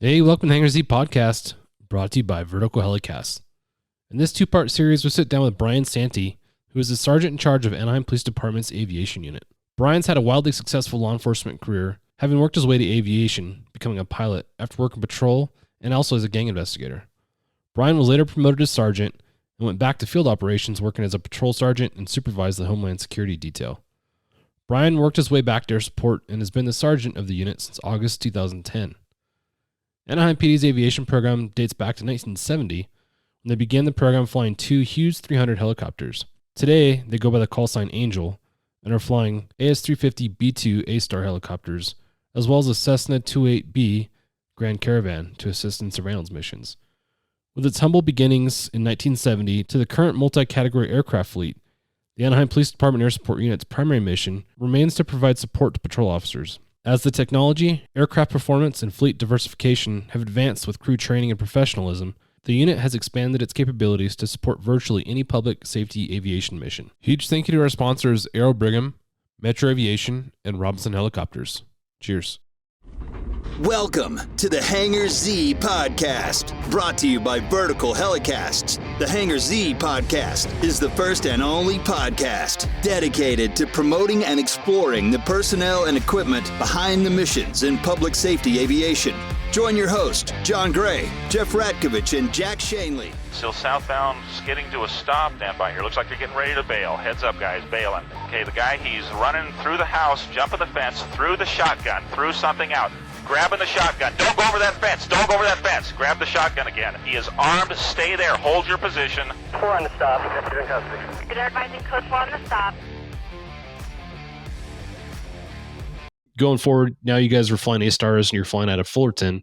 Hey, welcome to Hangar Z Podcast, brought to you by Vertical HeliCASTS. In this two-part series, we sit down with Bryan Santy, who is the sergeant in charge of Anaheim Police Department's Aviation unit. Bryan's had a wildly successful law enforcement career, having worked his way to aviation, becoming a pilot after working patrol, and also as a gang investigator. Bryan was later promoted to sergeant and went back to field operations, working as a patrol sergeant and supervised the Homeland Security detail. Bryan worked his way back to air support and has been the sergeant of the unit since August 2010. Anaheim PD's aviation program dates back to 1970, when they began the program flying two Hughes 300 helicopters. Today, they go by the call sign Angel and are flying AS-350B2 AStar helicopters, as well as a Cessna 28B Grand Caravan to assist in surveillance missions. With its humble beginnings in 1970 to the current multi-category aircraft fleet, the Anaheim Police Department Air Support Unit's primary mission remains to provide support to patrol officers. As the technology, aircraft performance, and fleet diversification have advanced with crew training and professionalism, the unit has expanded its capabilities to support virtually any public safety aviation mission. Huge thank you to our sponsors Aero Brigham, Metro Aviation, and Robinson Helicopters. Cheers. Welcome to the Hangar Z Podcast, brought to you by Vertical HeliCASTS. The Hangar Z Podcast is the first and only podcast dedicated to promoting and exploring the personnel and equipment behind the missions in public safety aviation. Join your host, Jon Gray, Jeff Ratkovich, and Jack Shanley. Still southbound, skidding to a stop. Down by here. Looks like they're getting ready to bail. Heads up, guys, bailing. Okay, the guy, he's running through the house, jumping the fence, through the shotgun, through something out. Grabbing the shotgun. Don't go over that fence. Don't go over that fence. Grab the shotgun again. He is armed. Stay there. Hold your position. 4 on the stop. You're in custody. Good advising code 4 on the stop. Going forward, now you guys are flying ASTARs and you're flying out of Fullerton.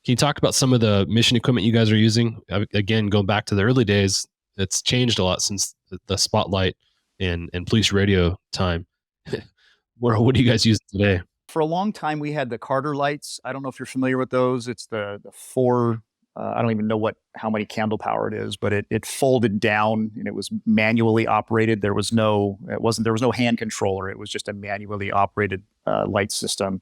Can you talk about some of the mission equipment you guys are using? Again, going back to the early days, it's changed a lot since the spotlight and police radio time. What do you guys use today? For a long time, we had the Carter lights. I don't know if you're familiar with those. It's the four, I don't even know how many candle power it is, but it folded down and it was manually operated. There was no hand controller. It was just a manually operated light system.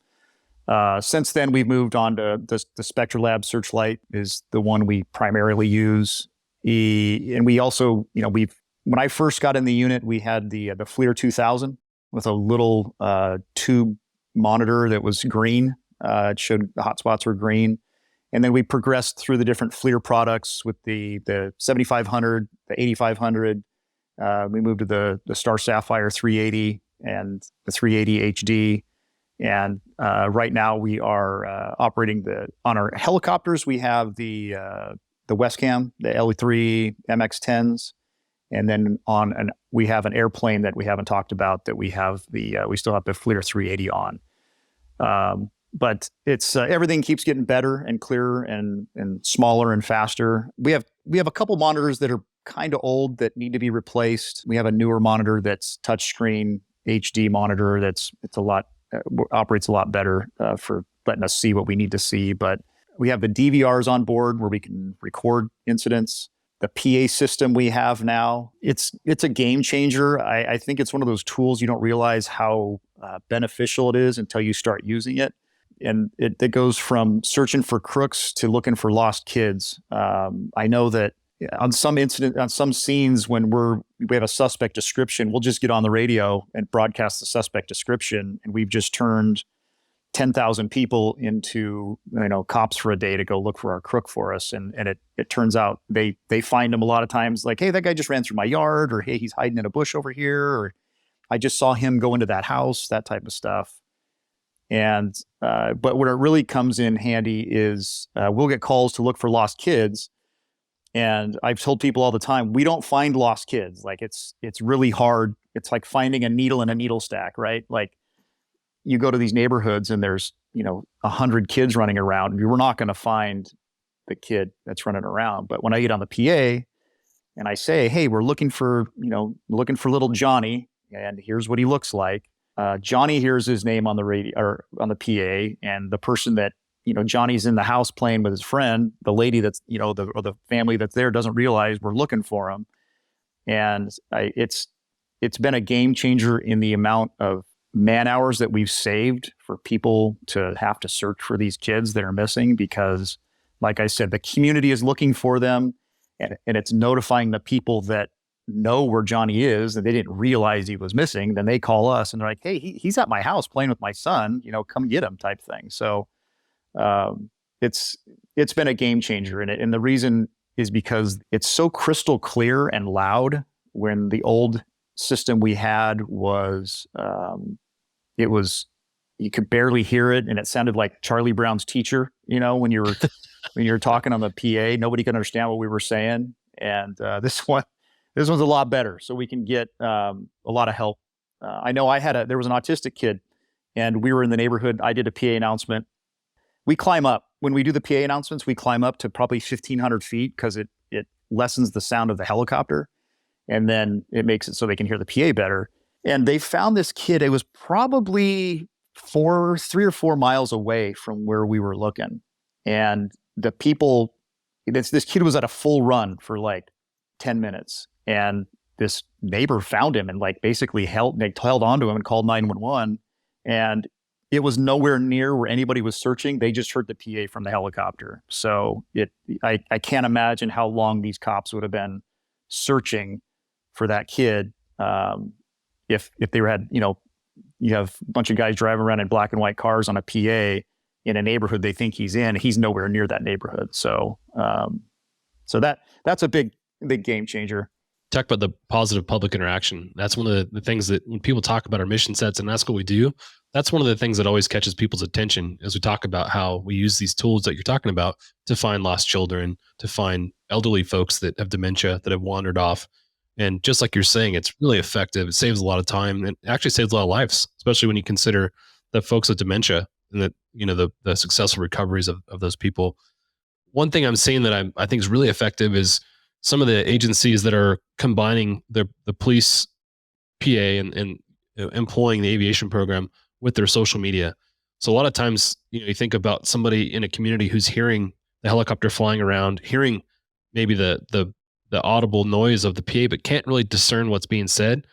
Since then, we've moved on to the SpectraLab Searchlight is the one we primarily use. And we also, when I first got in the unit, we had the FLIR 2000 with a little tube monitor that was green. It showed the hotspots were green. And then we progressed through the different FLIR products with the 7500, the 8500. We moved to the Star Sapphire 380 and the 380 HD. And right now we are operating on our helicopters. We have the Westcam, the LE3 MX-10s. And then we have an airplane that we haven't talked about that we have we still have the FLIR 380 on. But it's everything keeps getting better and clearer and smaller and faster. We have a couple monitors that are kind of old that need to be replaced. We have a newer monitor that's touchscreen HD monitor that's operates a lot better for letting us see what we need to see. But we have the DVRs on board where we can record incidents. The PA system we have now, it's a game changer. I think it's one of those tools you don't realize how beneficial it is until you start using it. And it goes from searching for crooks to looking for lost kids. I know that on some scenes when we have a suspect description, we'll just get on the radio and broadcast the suspect description, and we've just turned 10,000 people into cops for a day to go look for our crook for us, and it turns out they find him a lot of times like, hey, that guy just ran through my yard, or hey, he's hiding in a bush over here, or I just saw him go into that house, that type of stuff. And but where it really comes in handy is we'll get calls to look for lost kids, and I've told people all the time, we don't find lost kids. Like it's really hard. It's like finding a needle in a needle stack, right? Like, you go to these neighborhoods and there's 100 kids running around. We're not going to find the kid that's running around. But when I get on the PA and I say, hey, we're looking for little Johnny, and here's what he looks like. Johnny hears his name on the radio or on the PA, and the person that Johnny's in the house playing with his friend, the lady that's or the family that's there doesn't realize we're looking for him. And it's been a game changer in the amount of man hours that we've saved for people to have to search for these kids that are missing, because like I said, the community is looking for them, and it's notifying the people that know where Johnny is and they didn't realize he was missing. Then they call us and they're like, hey, he's at my house playing with my son, come get him type thing. So it's been a game changer in it. And the reason is because it's so crystal clear and loud. When the old system we had was, you could barely hear it, and it sounded like Charlie Brown's teacher, when you were talking on the PA, nobody could understand what we were saying. And this one's a lot better, so we can get a lot of help. I know there was an autistic kid, and we were in the neighborhood. I did a PA announcement. We climb up. When we do the PA announcements, we climb up to probably 1,500 feet because it lessens the sound of the helicopter, and then it makes it so they can hear the PA better. And they found this kid. It was probably 3 or 4 miles away from where we were looking. And the people, this kid was at a full run for like 10 minutes. And this neighbor found him and basically held onto him and called 911. And it was nowhere near where anybody was searching. They just heard the PA from the helicopter. So I can't imagine how long these cops would have been searching for that kid. If they had, you have a bunch of guys driving around in black and white cars on a PA in a neighborhood they think he's in. He's nowhere near that neighborhood. So that's a big game changer. Talk about the positive public interaction. That's one of the things that when people talk about our mission sets and that's what we do, that's one of the things that always catches people's attention as we talk about how we use these tools that you're talking about to find lost children, to find elderly folks that have dementia, that have wandered off. And just like you're saying, it's really effective. It saves a lot of time and actually saves a lot of lives, especially when you consider the folks with dementia and that, the successful recoveries of those people. One thing I'm seeing that I think is really effective is some of the agencies that are combining the police PA and employing the aviation program with their social media. So a lot of times, you think about somebody in a community who's hearing the helicopter flying around, hearing maybe the audible noise of the PA, but can't really discern what's being said.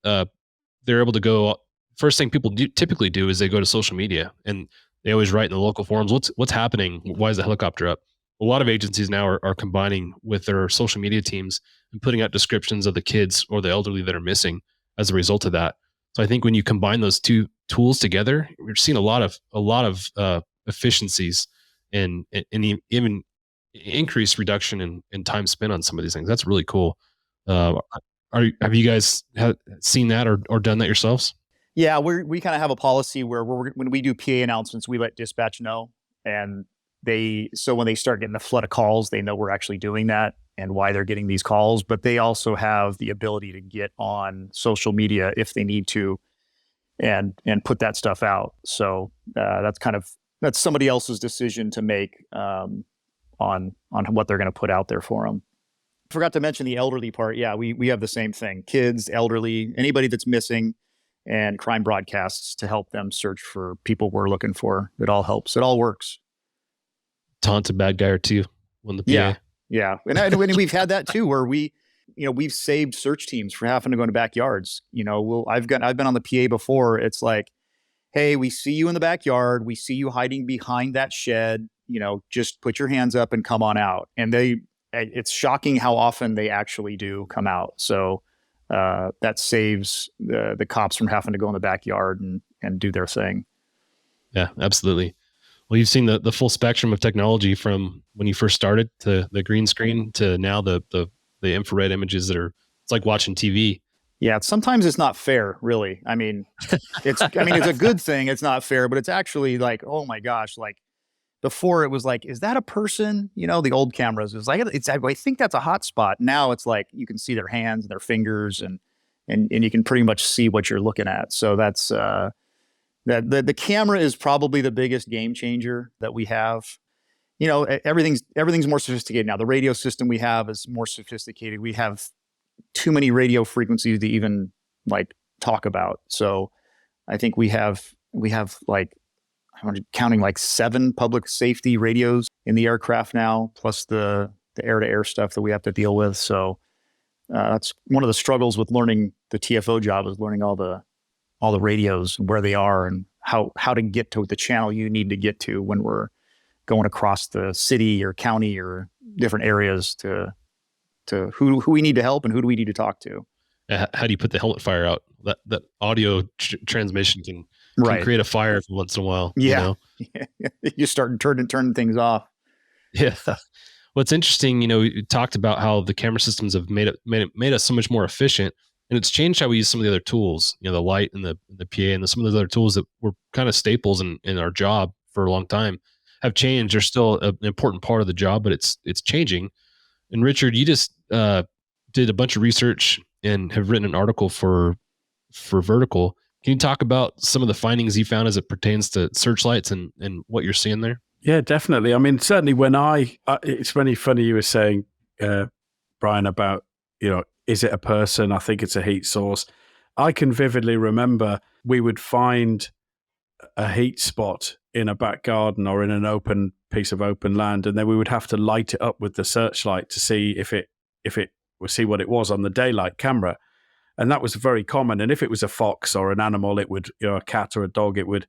They're able to go. First thing people typically do is they go to social media and they always write in the local forums, what's happening? Why is the helicopter up? A lot of agencies now are combining with their social media teams and putting out descriptions of the kids or the elderly that are missing as a result of that. So I think when you combine those two tools together, we're seeing a lot of efficiencies and even increased reduction in time spent on some of these things. That's really cool. Have you guys seen that or done that yourselves? Yeah, we kind of have a policy where when we do PA announcements, we let dispatch know, and so when they start getting the flood of calls, they know we're actually doing that and why they're getting these calls. But they also have the ability to get on social media if they need to, and put that stuff out. So that's somebody else's decision to make on what they're going to put out there for them. Forgot to mention the elderly part. Yeah, we have the same thing. Kids, elderly, anybody that's missing, and crime broadcasts to help them search for people we're looking for. It all helps. It all works. Taunt a bad guy or two when the PA. Yeah. And we've had that too, where we've saved search teams for having to go into backyards. I've been on the PA before. It's like, hey, we see you in the backyard. We see you hiding behind that shed. Just put your hands up and come on out. And it's shocking how often they actually do come out. So that saves the cops from having to go in the backyard and do their thing. Yeah, absolutely. Well, you've seen the full spectrum of technology from when you first started to the green screen to now the infrared images it's like watching TV. Yeah, sometimes it's not fair, really. I mean, it's a good thing. It's not fair, but it's actually like, oh my gosh, like before it was like, is that a person? The old cameras, it's like, I think that's a hot spot. Now it's like, you can see their hands and their fingers and you can pretty much see what you're looking at. So that's, the camera is probably the biggest game changer that we have. Everything's more sophisticated now. The radio system we have is more sophisticated. We have too many radio frequencies to even talk about. So I think we have I'm counting 7 public safety radios in the aircraft now, plus the air-to-air stuff that we have to deal with. So that's one of the struggles with learning the TFO job, is learning all all the radios, where they are, and how to get to the channel you need to get to when we're going across the city or county or different areas to who we need to help and who do we need to talk to. How do you put the helmet fire out? That audio transmission can create a fire every once in a while. Yeah. You know? You start turning things off. Yeah. What's interesting, you talked about how the camera systems have made us so much more efficient, and it's changed how we use some of the other tools, the light and the PA and some of those other tools that were kind of staples in our job for a long time have changed. They're still an important part of the job, but it's changing. And Richard, you just did a bunch of research and have written an article for Vertical. Can you talk about some of the findings you found as it pertains to searchlights and what you're seeing there? Yeah, definitely. I mean, certainly when it's really funny you were saying, Brian, about, is it a person? I think it's a heat source. I can vividly remember we would find a heat spot in a back garden or in an open piece of open land, and then we would have to light it up with the searchlight to see see what it was on the daylight camera. And that was very common. And if it was a fox or an animal, it would, a cat or a dog, it would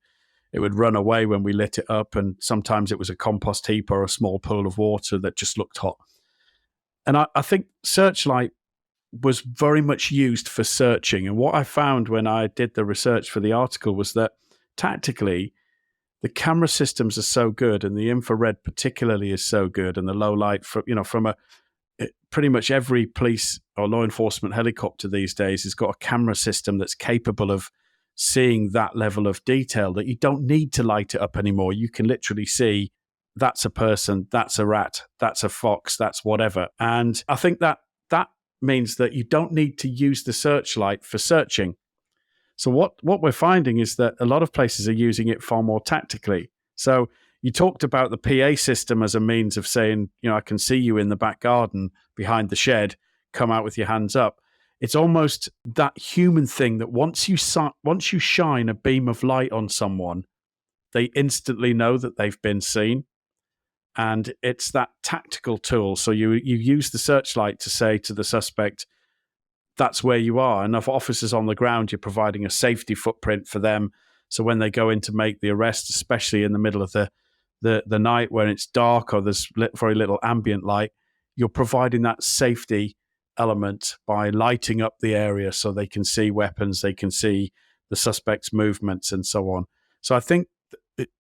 run away when we lit it up. And sometimes it was a compost heap or a small pool of water that just looked hot. And I think searchlight was very much used for searching. And what I found when I did the research for the article was that tactically, the camera systems are so good, and the infrared particularly is so good, and the low light from pretty much every police or law enforcement helicopter these days has got a camera system that's capable of seeing that level of detail, that you don't need to light it up anymore. You can literally see that's a person, that's a rat, that's a fox, that's whatever. And I think that means that you don't need to use the searchlight for searching. So what we're finding is that a lot of places are using it far more tactically. So you talked about the PA system as a means of saying, I can see you in the back garden behind the shed, come out with your hands up. It's almost that human thing that once you shine a beam of light on someone, they instantly know that they've been seen. And it's that tactical tool. So you use the searchlight to say to the suspect, that's where you are. And if officers on the ground, you're providing a safety footprint for them. So when they go in to make the arrest, especially in the middle of the night when it's dark or there's very little ambient light, you're providing that safety element by lighting up the area so they can see weapons, they can see the suspect's movements and so on. So I think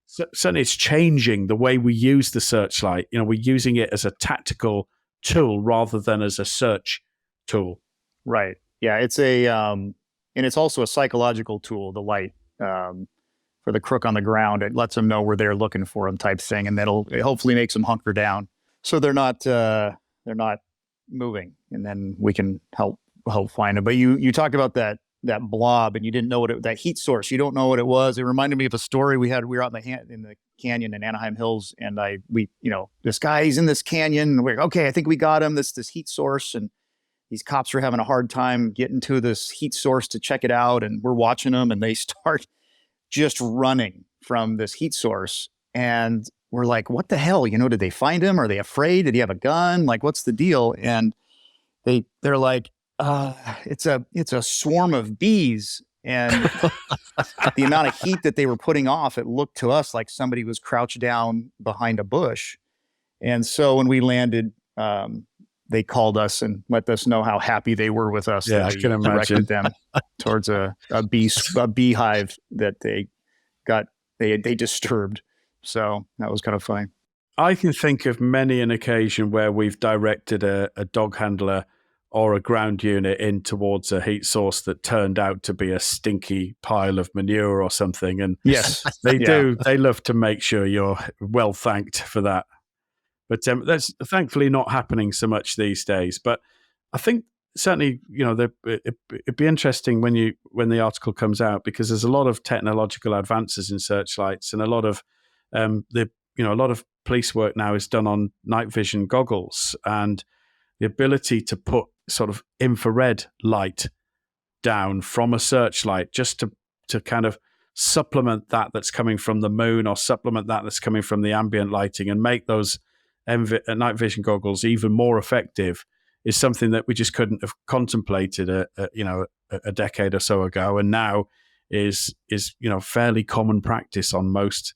certainly it's changing the way we use the searchlight. We're using it as a tactical tool rather than as a search tool. Right. Yeah. It's and it's also a psychological tool, the light, for the crook on the ground. It lets them know we're there looking for them, type thing. And it hopefully makes them hunker down so they're not moving, and then we can help find them. But you talked about that blob, and you didn't know that heat source. You don't know what it was. It reminded me of a story we were out in the canyon in Anaheim Hills, and this guy, he's in this canyon, and we're okay, I think we got him, this heat source, and these cops are having a hard time getting to this heat source to check it out, and we're watching them, and they start just running from this heat source, and we're like, what the hell? Did they find him? Are they afraid? Did he have a gun? Like, what's the deal? And they're like, it's a swarm of bees. And the amount of heat that they were putting off, it looked to us like somebody was crouched down behind a bush. And so when we landed, they called us and let us know how happy they were with us. Yeah, I can imagine. Directed them towards a beehive that they disturbed. So that was kind of funny. I can think of many an occasion where we've directed a dog handler or a ground unit in towards a heat source that turned out to be a stinky pile of manure or something. And yes, they do. They love to make sure you're well thanked for that. But that's thankfully not happening so much these days. But I think certainly, it'd be interesting when the article comes out, because there's a lot of technological advances in searchlights, and a lot of a lot of police work now is done on night vision goggles, and the ability to put sort of infrared light down from a searchlight just to kind of supplement that's coming from the moon, or supplement that's coming from the ambient lighting, and make those night vision goggles even more effective, is something that we just couldn't have contemplated a decade or so ago. And now is fairly common practice on most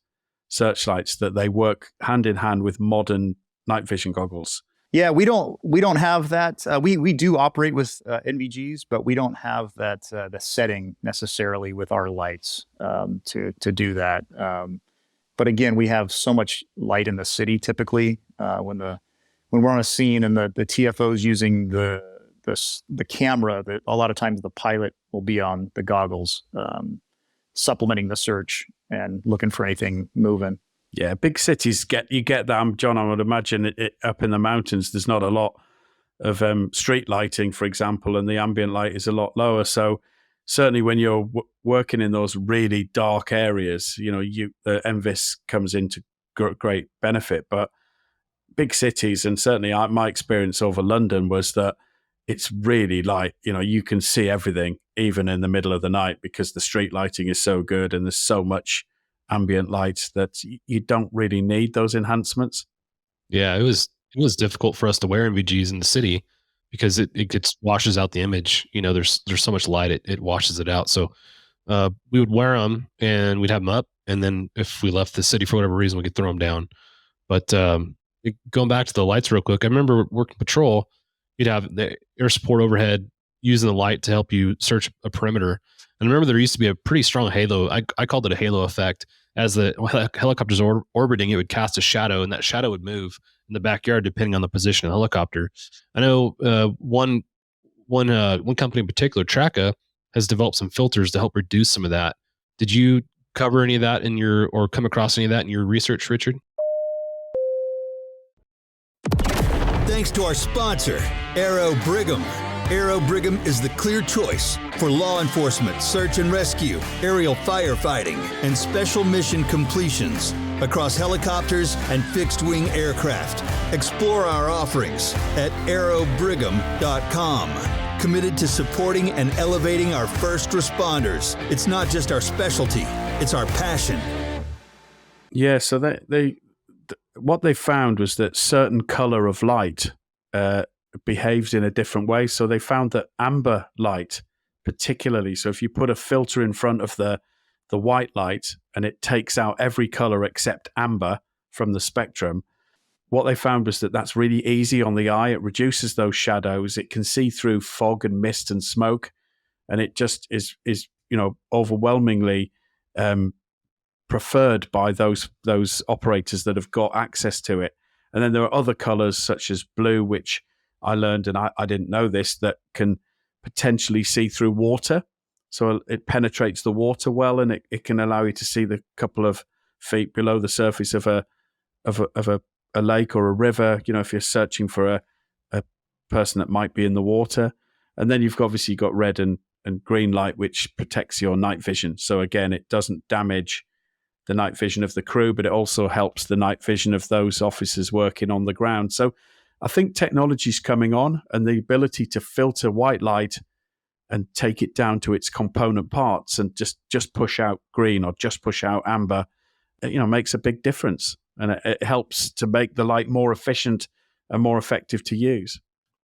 searchlights, that they work hand in hand with modern night vision goggles. Yeah, we don't have that. We do operate with NVGs, but we don't have that the setting necessarily with our lights to do that. But again, we have so much light in the city typically when we're on a scene and the TFO's using the camera, that a lot of times the pilot will be on the goggles, supplementing the search and looking for anything moving. Yeah, big cities get that. John, I would imagine it up in the mountains, there's not a lot of street lighting, for example, and the ambient light is a lot lower. So certainly when you're working in those really dark areas, the NVIS comes into great benefit. But big cities, and certainly my experience over London was that it's really light. You can see everything, even in the middle of the night, because the street lighting is so good and there's so much ambient light that you don't really need those enhancements. Yeah, it was difficult for us to wear NVGs in the city because it washes out the image. There's so much light, it washes it out. So we would wear them and we'd have them up, and then if we left the city for whatever reason, we could throw them down. But going back to the lights real quick, I remember working patrol. You'd have the air support overhead using the light to help you search a perimeter. And I remember there used to be a pretty strong halo. I called it a halo effect. As the helicopter's orbiting, it would cast a shadow, and that shadow would move in the backyard depending on the position of the helicopter. I know one company in particular, Traca, has developed some filters to help reduce some of that. Did you cover any of that or come across any of that in your research, Richard? Thanks to our sponsor, Aero Brigham. Aero Brigham is the clear choice for law enforcement, search and rescue, aerial firefighting, and special mission completions across helicopters and fixed-wing aircraft. Explore our offerings at aerobrigham.com. Committed to supporting and elevating our first responders. It's not just our specialty, it's our passion. Yeah, so what they found was that certain color of light behaves in a different way. So they found that amber light, particularly, so if you put a filter in front of the white light and it takes out every color except amber from the spectrum, what they found was that that's really easy on the eye. It reduces those shadows. It can see through fog and mist and smoke, and it just is overwhelmingly preferred by those operators that have got access to it. And then there are other colors such as blue, which I learned, and I didn't know this, that can potentially see through water. So it penetrates the water well, and it can allow you to see the couple of feet below the surface of a lake or a river, if you're searching for a person that might be in the water. And then you've obviously got red and green light, which protects your night vision. So again, it doesn't damage the night vision of the crew, but it also helps the night vision of those officers working on the ground. So I think technology's coming on, and the ability to filter white light and take it down to its component parts and just push out green or just push out amber, makes a big difference. And it helps to make the light more efficient and more effective to use.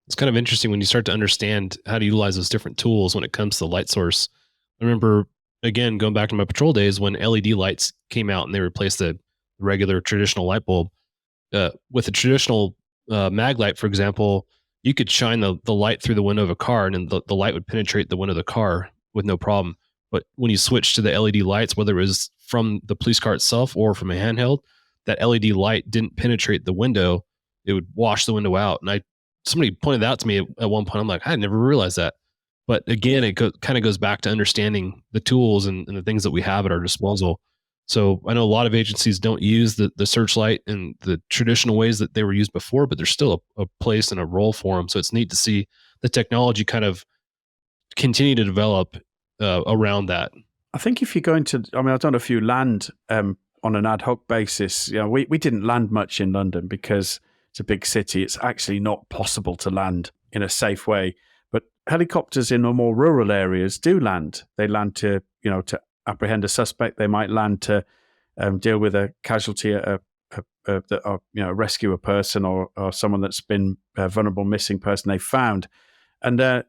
It's kind of interesting when you start to understand how to utilize those different tools when it comes to the light source. I remember, again, going back to my patrol days when LED lights came out and they replaced the regular traditional light bulb. With a traditional mag light, for example, you could shine the light through the window of a car and then the light would penetrate the window of the car with no problem. But when you switch to the LED lights, whether it was from the police car itself or from a handheld, that LED light didn't penetrate the window. It would wash the window out. And somebody pointed that out to me at one point. I'm like, I never realized that. But again, it kind of goes back to understanding the tools and the things that we have at our disposal. So I know a lot of agencies don't use the searchlight in the traditional ways that they were used before, but there's still a place and a role for them. So it's neat to see the technology kind of continue to develop around that. I think if you're going to, I don't know if you land on an ad hoc basis. We didn't land much in London because it's a big city. It's actually not possible to land in a safe way. But helicopters in the more rural areas do land. They land to apprehend a suspect. They might land to deal with a casualty, rescue a person or someone that's been a vulnerable missing person they found. And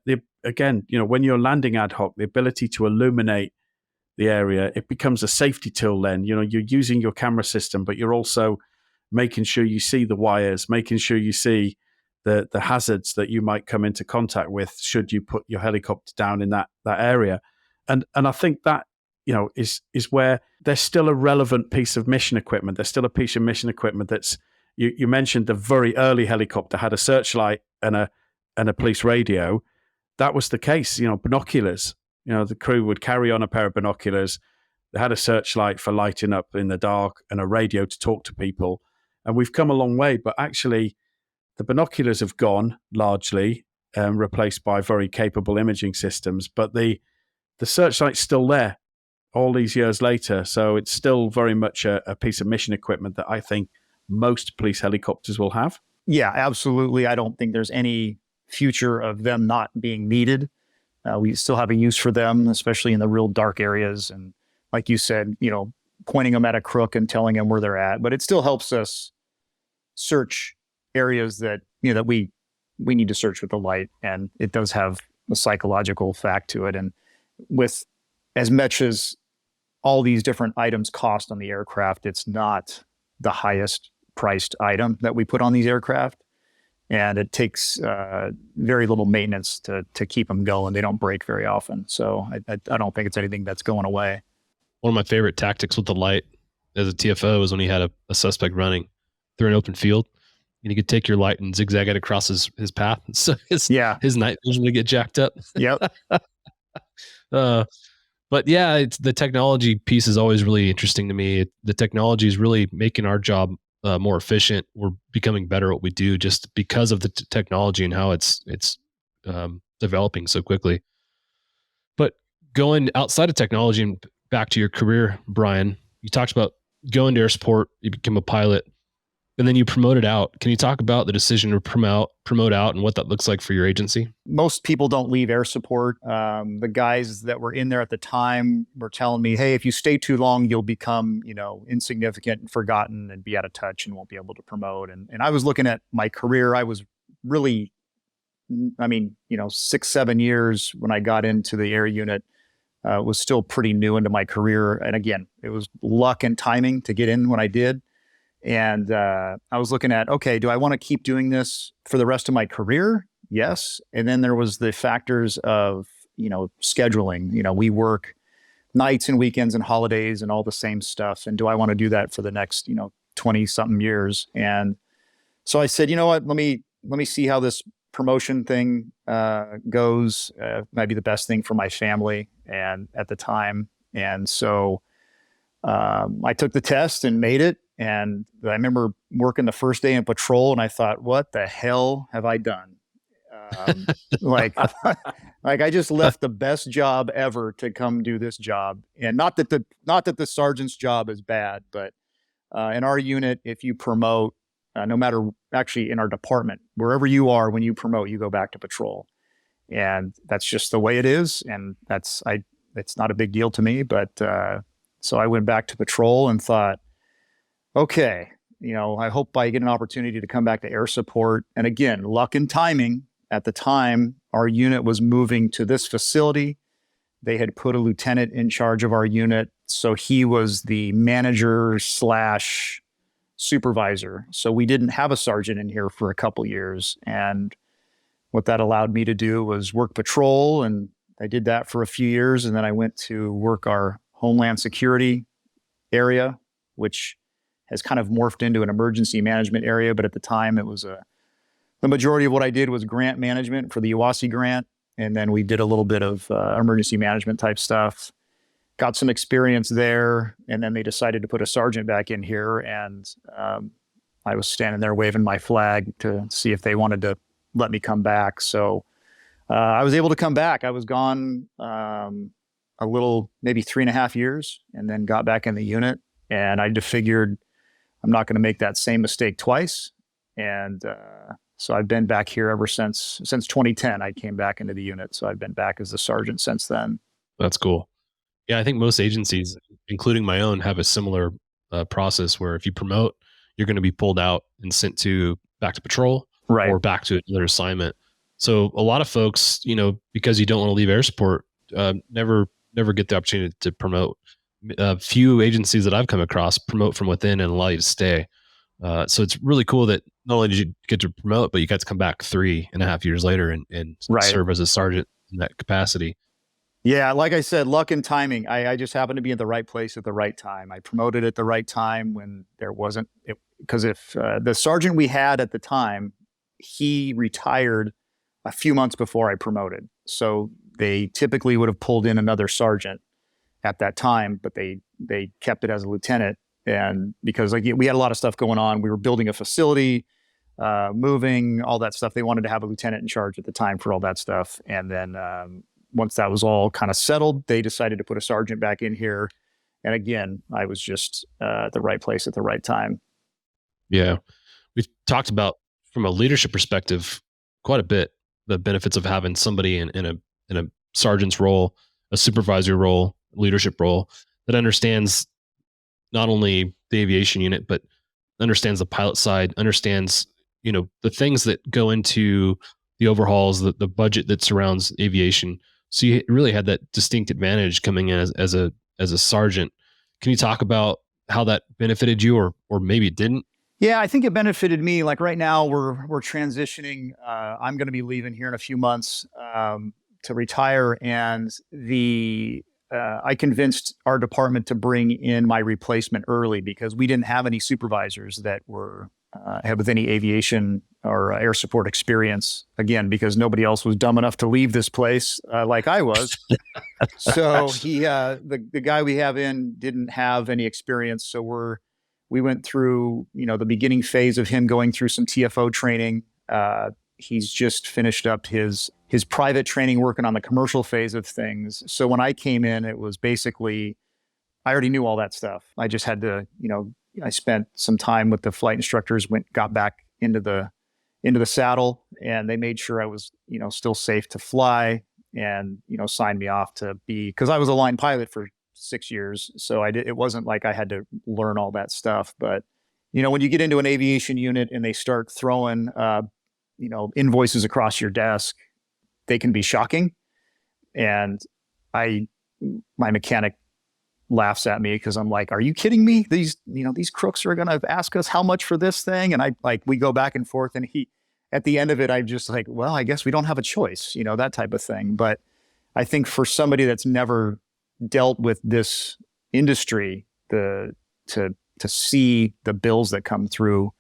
again, when you're landing ad hoc, the ability to illuminate the area, it becomes a safety tool then. You're using your camera system, but you're also making sure you see the wires, making sure you see the hazards that you might come into contact with should you put your helicopter down in that area. And I think that, is where there's still a relevant piece of mission equipment. There's still a piece of mission equipment that's, you mentioned the very early helicopter had a searchlight and a police radio. That was the case, binoculars. The crew would carry on a pair of binoculars. They had a searchlight for lighting up in the dark and a radio to talk to people. And we've come a long way, but actually the binoculars have gone largely, replaced by very capable imaging systems. But the searchlight's still there all these years later. So it's still very much a piece of mission equipment that I think most police helicopters will have. Yeah, absolutely. I don't think there's any future of them not being needed. We still have a use for them, especially in the real dark areas. And like you said, pointing them at a crook and telling them where they're at. But it still helps us search areas that, that we need to search with the light. And it does have a psychological fact to it. And with as much as all these different items cost on the aircraft, it's not the highest priced item that we put on these aircraft. And it takes very little maintenance to keep them going. They don't break very often. So I don't think it's anything that's going away. One of my favorite tactics with the light as a TFO is when he had a suspect running through an open field, and you could take your light and zigzag it across his path. So his night vision would get jacked up. Yep. But yeah, the technology piece is always really interesting to me. The technology is really making our job more efficient. We're becoming better at what we do just because of the technology and how it's developing so quickly. But going outside of technology and back to your career, Bryan, you talked about going to air support, you become a pilot, and then you promoted out. Can you talk about the decision to promote out and what that looks like for your agency? Most people don't leave air support. The guys that were in there at the time were telling me, hey, if you stay too long, you'll become, insignificant and forgotten and be out of touch and won't be able to promote. And I was looking at my career. I was really, 6-7 years when I got into the air unit, was still pretty new into my career. And again, it was luck and timing to get in when I did. And I was looking at, okay, do I want to keep doing this for the rest of my career? Yes. And then there was the factors of, scheduling. We work nights and weekends and holidays and all the same stuff. And do I want to do that for the next, 20 something years? And so I said, you know what, let me see how this promotion thing goes. Might be the best thing for my family and at the time. And so I took the test and made it. And I remember working the first day in patrol, and I thought, "What the hell have I done?" Like I just left the best job ever to come do this job. And not that the sergeant's job is bad, but in our unit, if you promote, no matter actually in our department, wherever you are, when you promote, you go back to patrol, and that's just the way it is. And it's not a big deal to me, but so I went back to patrol and thought, okay, I hope I get an opportunity to come back to air support. And again, luck and timing. At the time, our unit was moving to this facility. They had put a lieutenant in charge of our unit. So he was the manager / supervisor. So we didn't have a sergeant in here for a couple years. And what that allowed me to do was work patrol. And I did that for a few years. And then I went to work our Homeland Security area, which has kind of morphed into an emergency management area. But at the time, it was the majority of what I did was grant management for the UASI grant. And then we did a little bit of emergency management type stuff. Got some experience there. And then they decided to put a sergeant back in here. And I was standing there waving my flag to see if they wanted to let me come back. So I was able to come back. I was gone a little, maybe 3.5 years, and then got back in the unit. And I just figured, I'm not going to make that same mistake twice. And so I've been back here ever since 2010. I came back into the unit. So I've been back as the sergeant since then. That's cool. Yeah, I think most agencies, including my own, have a similar process where if you promote, you're going to be pulled out and sent back to patrol, right, or back to another assignment. So a lot of folks, because you don't want to leave air support, never never get the opportunity to promote. Few agencies that I've come across promote from within and allow you to stay. So it's really cool that not only did you get to promote, but you got to come back 3.5 years later and Right. serve as a sergeant in that capacity. Yeah, like I said, luck and timing. I just happened to be in the right place at the right time. I promoted at the right time when there wasn't, because if the sergeant we had at the time, he retired a few months before I promoted. So they typically would have pulled in another sergeant at that time, but they kept it as a lieutenant. And because like we had a lot of stuff going on, we were building a facility, moving, all that stuff. They wanted to have a lieutenant in charge at the time for all that stuff. And then once that was all kind of settled, they decided to put a sergeant back in here. And again, I was just at the right place at the right time. Yeah. We've talked about, from a leadership perspective, quite a bit, the benefits of having somebody in a sergeant's role, a supervisory role, leadership role that understands not only the aviation unit, but understands the pilot side, understands, the things that go into the overhauls, the budget that surrounds aviation. So you really had that distinct advantage coming in as a sergeant. Can you talk about how that benefited you, or maybe it didn't? Yeah, I think it benefited me. Like right now, we're transitioning. I'm going to be leaving here in a few months to retire, and I convinced our department to bring in my replacement early because we didn't have any supervisors that were had with any aviation or air support experience. Again, because nobody else was dumb enough to leave this place like I was. So the guy we have in didn't have any experience. So we went through, the beginning phase of him going through some TFO training. He's just finished up his private training, working on the commercial phase of things. So when I came in, it was basically, I already knew all that stuff. I just had to, I spent some time with the flight instructors, got back into the saddle, and they made sure I was, still safe to fly, and, signed me off to be, because I was a line pilot for 6 years. So it wasn't like I had to learn all that stuff. But, when you get into an aviation unit and they start throwing, invoices across your desk, they can be shocking. And my mechanic laughs at me because I'm like, are you kidding me? These crooks are going to ask us how much for this thing. And we go back and forth, and at the end of it, I'm just like, well, I guess we don't have a choice, that type of thing. But I think for somebody that's never dealt with this industry, to see the bills that come through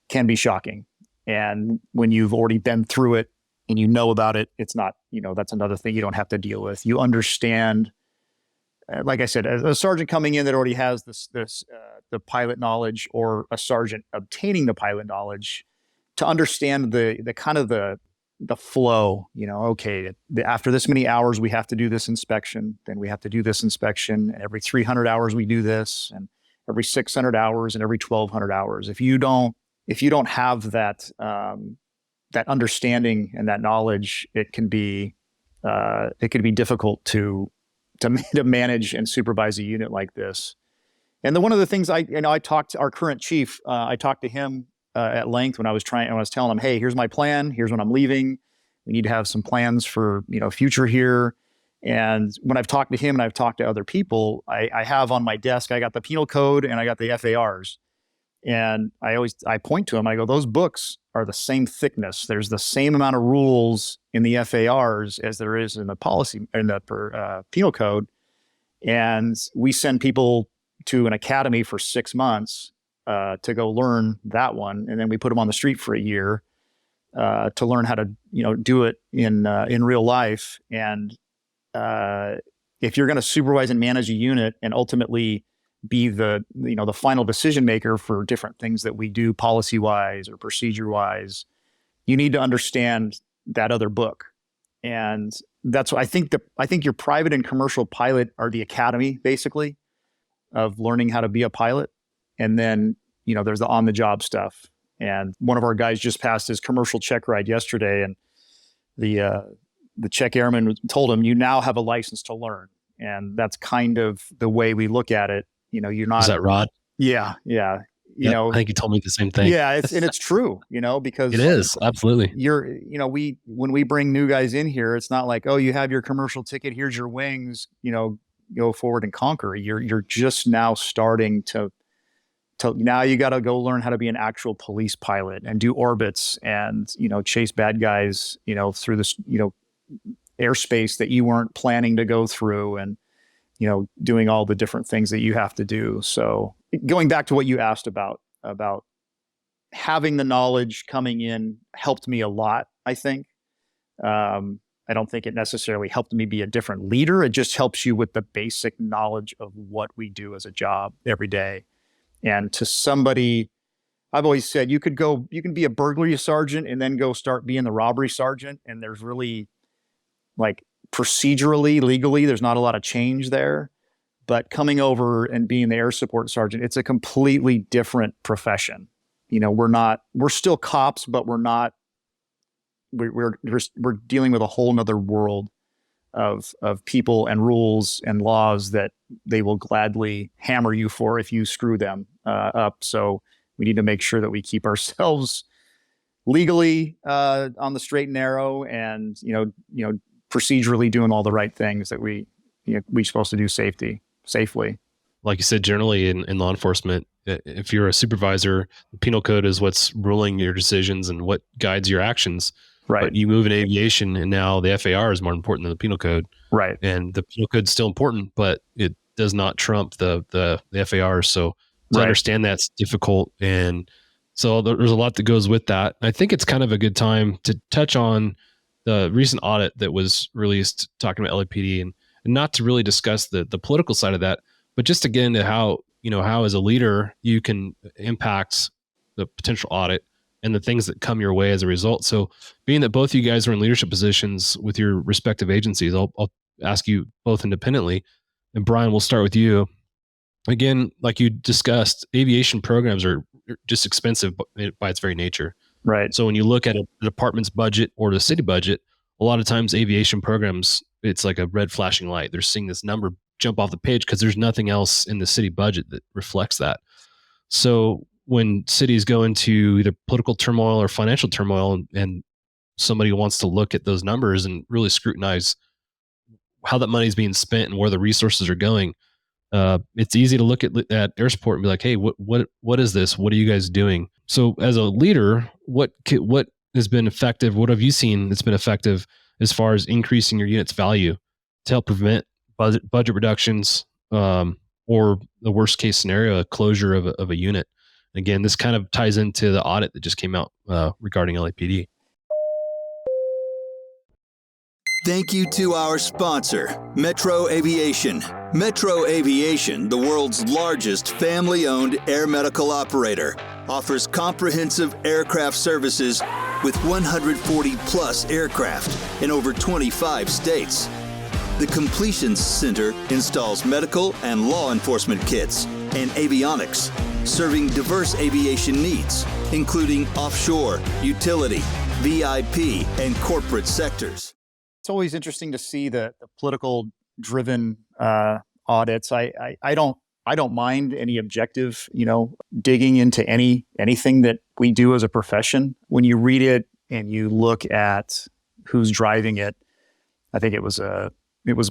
can be shocking. And when you've already been through it and you know about it, it's not, that's another thing you don't have to deal with. You understand, like I said, as a sergeant coming in that already has the pilot knowledge, or a sergeant obtaining the pilot knowledge, to understand the kind of the flow, okay, after this many hours, we have to do this inspection, then we have to do this inspection, and every 300 hours we do this, and every 600 hours and every 1200 hours. If you don't have that understanding and that knowledge, it can be difficult to manage and supervise a unit like this. And one of the things I talked to our current chief, I talked to him at length when I was telling him, hey, here's my plan. Here's when I'm leaving. We need to have some plans for, future here. And when I've talked to him and I've talked to other people, I have on my desk, I got the penal code and I got the FARs. And I point to them, I go, those books are the same thickness. There's the same amount of rules in the FARs as there is in the policy, in the penal code. And we send people to an academy for 6 months to go learn that one. And then we put them on the street for a year to learn how to, do it in real life. And if you're going to supervise and manage a unit and ultimately be the final decision maker for different things that we do policy wise or procedure wise, you need to understand that other book. And that's what I think your private and commercial pilot are the academy, basically, of learning how to be a pilot. And then, there's the on the job stuff. And one of our guys just passed his commercial check ride yesterday, and the check airman told him, you now have a license to learn. And that's kind of the way we look at it. You're not. Is that Rod? Yeah. you know, I think you told me the same thing. Yeah, it's true, because It is, absolutely. when we bring new guys in here, it's not like, oh, you have your commercial ticket, here's your wings, go forward and conquer. You're just now starting to now you got to go learn how to be an actual police pilot and do orbits and, chase bad guys, through this, airspace that you weren't planning to go through, and, doing all the different things that you have to do. So going back to what you asked about having the knowledge coming in helped me a lot, I think. I don't think it necessarily helped me be a different leader. It just helps you with the basic knowledge of what we do as a job every day. And to somebody, I've always said, you can be a burglary sergeant and then go start being the robbery sergeant. And there's really, like, procedurally, legally, there's not a lot of change there. But coming over and being the air support sergeant, it's a completely different profession. We're still cops, but we're dealing with a whole nother world of people and rules and laws that they will gladly hammer you for if you screw them up. So we need to make sure that we keep ourselves legally on the straight and narrow, and procedurally doing all the right things that we're supposed to do safely. Like you said, generally in law enforcement, if you're a supervisor, the penal code is what's ruling your decisions and what guides your actions. Right. But you move in aviation, and now the FAR is more important than the penal code. Right. And the penal code is still important, but it does not trump the FAR. So to understand that's difficult. And so there's a lot that goes with that. I think it's kind of a good time to touch on the recent audit that was released talking about LAPD, and not to really discuss the political side of that, but just to get into how as a leader you can impact the potential audit and the things that come your way as a result. So being that both of you guys are in leadership positions with your respective agencies, I'll ask you both independently. And Bryan, we'll start with you. Again, like you discussed, aviation programs are just expensive by its very nature. Right. So when you look at a department's budget or the city budget, a lot of times aviation programs, it's like a red flashing light. They're seeing this number jump off the page because there's nothing else in the city budget that reflects that. So when cities go into either political turmoil or financial turmoil, and somebody wants to look at those numbers and really scrutinize how that money is being spent and where the resources are going, it's easy to look at air support and be like, hey, what is this? What are you guys doing? So as a leader, what has been effective? What have you seen that's been effective as far as increasing your unit's value to help prevent budget reductions, or the worst case scenario, a closure of a unit? Again, this kind of ties into the audit that just came out regarding LAPD. Thank you to our sponsor, Metro Aviation. Metro Aviation, the world's largest family-owned air medical operator, offers comprehensive aircraft services with 140-plus aircraft in over 25 states. The Completions Center installs medical and law enforcement kits and avionics, serving diverse aviation needs, including offshore, utility, VIP, and corporate sectors. It's always interesting to see the political-driven audits. I don't mind any objective, digging into anything that we do as a profession. When you read it and you look at who's driving it, I think it was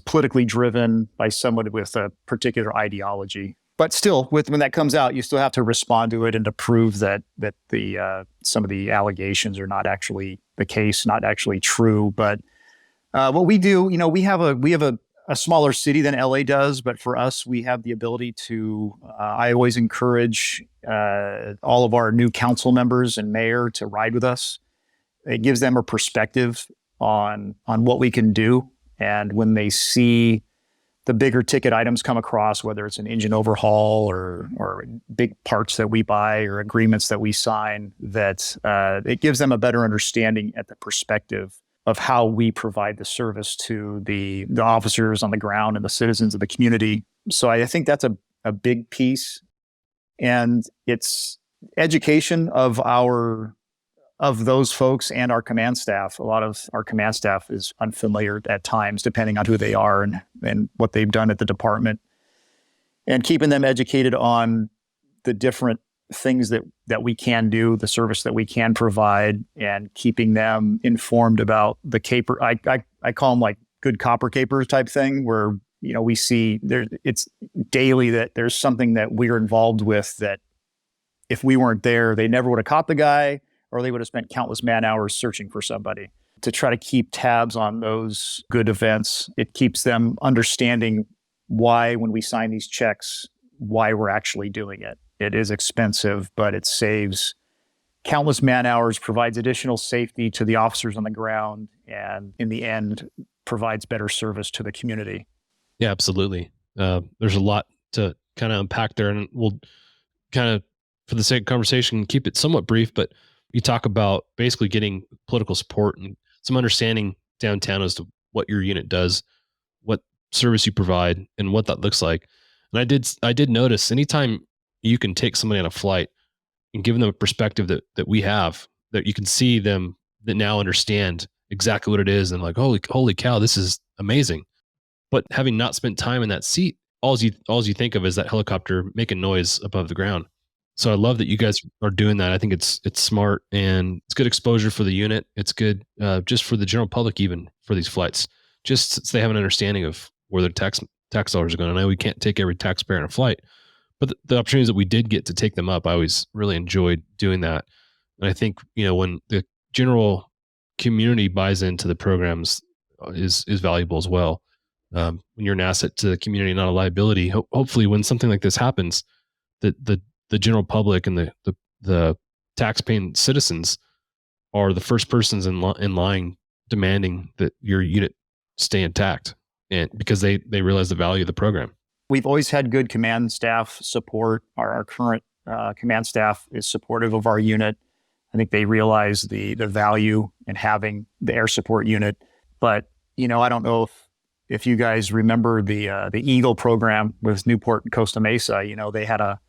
politically driven by someone with a particular ideology. But still, when that comes out, you still have to respond to it and to prove that the some of the allegations are not actually the case, not actually true. But what we do, we have a smaller city than LA does, but for us, we have the ability to. I always encourage all of our new council members and mayor to ride with us. It gives them a perspective on what we can do, and when they see the bigger ticket items come across, whether it's an engine overhaul or big parts that we buy or agreements that we sign, that it gives them a better understanding at the perspective of how we provide the service to the officers on the ground and the citizens of the community. So I think that's a big piece. And it's education of those folks and our command staff. A lot of our command staff is unfamiliar at times, depending on who they are and what they've done at the department. And keeping them educated on the different things that we can do, the service that we can provide, and keeping them informed about the caper. I call them like good copper capers type thing, where, you know, we see it's daily that there's something that we're involved with that if we weren't there, they never would have caught the guy, or they would have spent countless man hours searching for somebody. To try to keep tabs on those good events, it keeps them understanding why, when we sign these checks, why we're actually doing it. It is expensive, but it saves countless man hours, provides additional safety to the officers on the ground, and in the end, provides better service to the community. Yeah, absolutely. There's a lot to kind of unpack there, and we'll kind of, for the sake of conversation, keep it somewhat brief, but you talk about basically getting political support and some understanding downtown as to what your unit does, what service you provide, and what that looks like. And I did notice anytime you can take somebody on a flight and give them a perspective that we have, that you can see them that now understand exactly what it is, and like, holy cow, this is amazing. But having not spent time in that seat, all you think of is that helicopter making noise above the ground. So I love that you guys are doing that. I think it's smart, and it's good exposure for the unit. It's good just for the general public, even for these flights, just so they have an understanding of where their tax dollars are going. I know we can't take every taxpayer on a flight, but the opportunities that we did get to take them up, I always really enjoyed doing that. And I think, you know, when the general community buys into the programs is valuable as well. When you're an asset to the community, not a liability, hopefully when something like this happens, the general public and the tax-paying citizens are the first persons in line demanding that your unit stay intact, and because they realize the value of the program. We've always had good command staff support. Our current command staff is supportive of our unit. I think they realize the value in having the air support unit. But, you know, I don't know if you guys remember the Eagle program with Newport and Costa Mesa. You know, they had a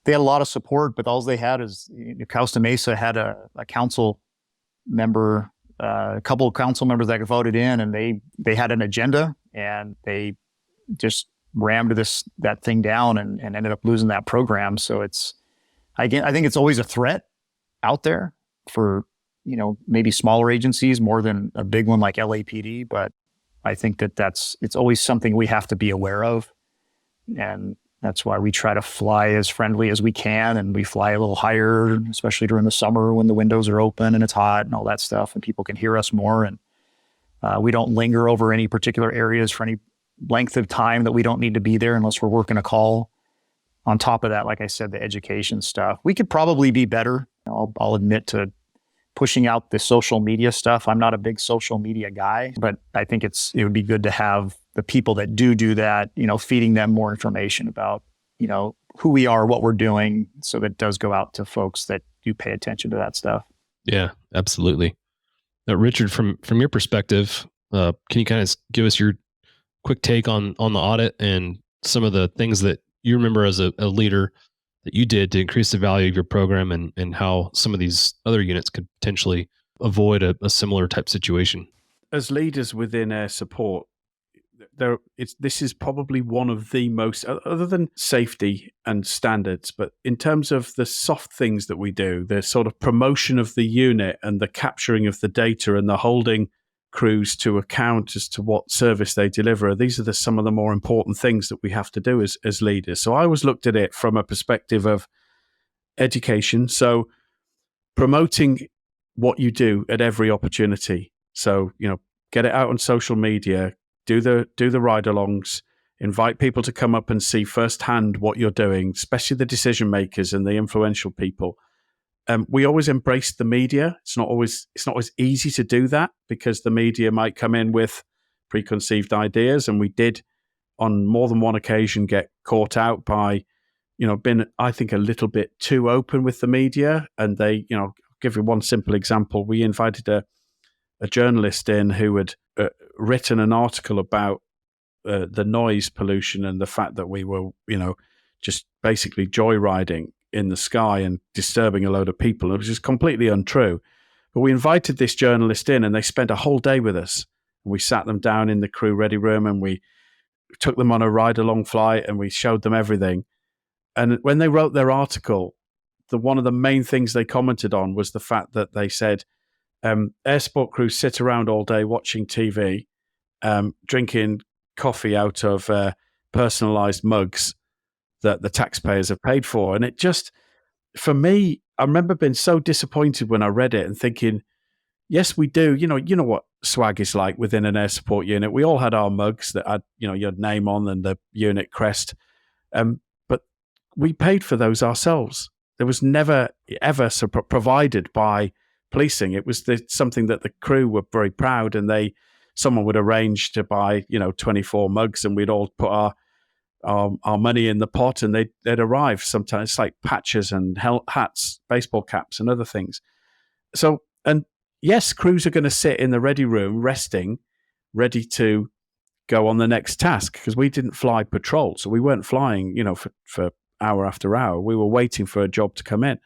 lot of support, but all they had is, you know, Costa Mesa had a council member, a couple of council members that voted in, and they had an agenda, and they just rammed that thing down and ended up losing that program. So I think it's always a threat out there for, you know, maybe smaller agencies more than a big one like LAPD, but I think it's always something we have to be aware of. And that's why we try to fly as friendly as we can, and we fly a little higher, especially during the summer when the windows are open and it's hot and all that stuff, and people can hear us more. And we don't linger over any particular areas for any length of time that we don't need to be there unless we're working a call. On top of that, like I said, the education stuff, we could probably be better. I'll admit to pushing out the social media stuff. I'm not a big social media guy, but I think it would be good to have the people that do that, you know, feeding them more information about, you know, who we are, what we're doing, so that it does go out to folks that do pay attention to that stuff. Yeah, absolutely. Now, Richard, from your perspective, can you kind of give us your quick take on the audit and some of the things that you remember as a leader that you did to increase the value of your program, and how some of these other units could potentially avoid a similar type situation? As leaders within air support, this is probably one of the most, other than safety and standards, but in terms of the soft things that we do, the sort of promotion of the unit and the capturing of the data and the holding crews to account as to what service they deliver, these are some of the more important things that we have to do as leaders. So I always looked at it from a perspective of education. So promoting what you do at every opportunity. So, you know, get it out on social media, do the ride-alongs, invite people to come up and see firsthand what you're doing, especially the decision makers and the influential people. We always embrace the media. It's not always easy to do that, because the media might come in with preconceived ideas, and we did on more than one occasion get caught out by, you know, been, I think, a little bit too open with the media. And they, you know, I'll give you one simple example. We invited a journalist in who had written an article about the noise pollution and the fact that we were, you know, just basically joyriding in the sky and disturbing a load of people. It was just completely untrue. But we invited this journalist in, and they spent a whole day with us. We sat them down in the crew ready room, and we took them on a ride-along flight, and we showed them everything. And when they wrote their article, one of the main things they commented on was the fact that they said air support crews sit around all day watching TV, drinking coffee out of personalized mugs that the taxpayers have paid for. And it just, for me, I remember being so disappointed when I read it and thinking, yes, we do. You know what swag is like within an air support unit. We all had our mugs that had, your name on and the unit crest. But we paid for those ourselves. There was never, ever provided by policing. It was something that the crew were very proud, and someone would arrange to buy, 24 mugs, and we'd all put our money in the pot, and they'd arrive sometimes. It's like patches and hats, baseball caps, and other things. So, and yes, crews are going to sit in the ready room, resting, ready to go on the next task, because we didn't fly patrol. So we weren't flying, for hour after hour. We were waiting for a job to come in.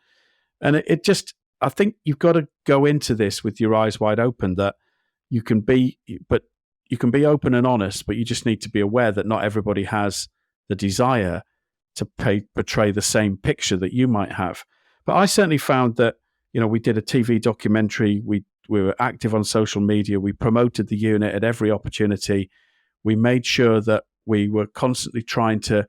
And it just, I think you've got to go into this with your eyes wide open, that you can be open and honest, but you just need to be aware that not everybody has the desire to portray the same picture that you might have. But I certainly found that, we did a TV documentary. We were active on social media. We promoted the unit at every opportunity. We made sure that we were constantly trying to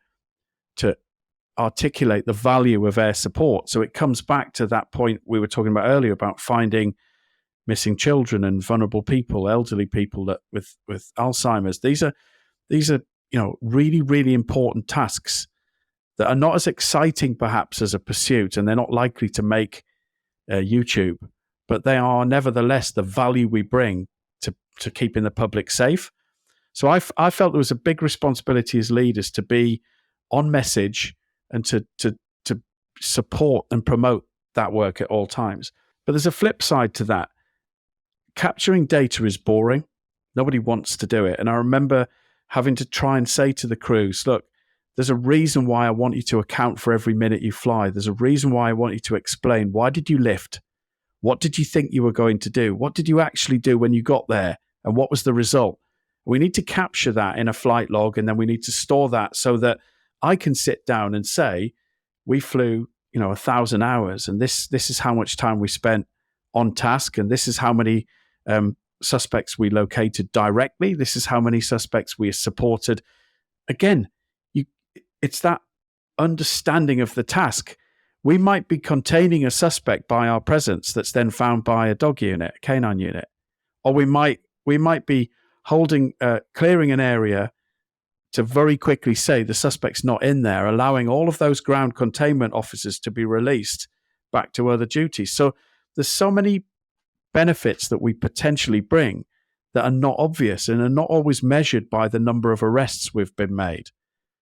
articulate the value of air support. So it comes back to that point we were talking about earlier about finding missing children and vulnerable people, elderly people that with Alzheimer's. These are really, really important tasks that are not as exciting perhaps as a pursuit, and they're not likely to make YouTube, but they are nevertheless the value we bring to keeping the public safe. So I felt there was a big responsibility as leaders to be on message and to support and promote that work at all times. But there's a flip side to that. Capturing data is boring. Nobody wants to do it. And I remember having to try and say to the crews, look, there's a reason why I want you to account for every minute you fly. There's a reason why I want you to explain, why did you lift? What did you think you were going to do? What did you actually do when you got there? And what was the result? We need to capture that in a flight log, and then we need to store that so that I can sit down and say, we flew, 1,000 hours, and this is how much time we spent on task, and this is how many suspects we located directly. This is how many suspects we supported. Again, it's that understanding of the task. We might be containing a suspect by our presence that's then found by a dog unit, a canine unit, or we might be clearing an area to very quickly say the suspect's not in there, allowing all of those ground containment officers to be released back to other duties. So there's so many benefits that we potentially bring that are not obvious and are not always measured by the number of arrests we've been made.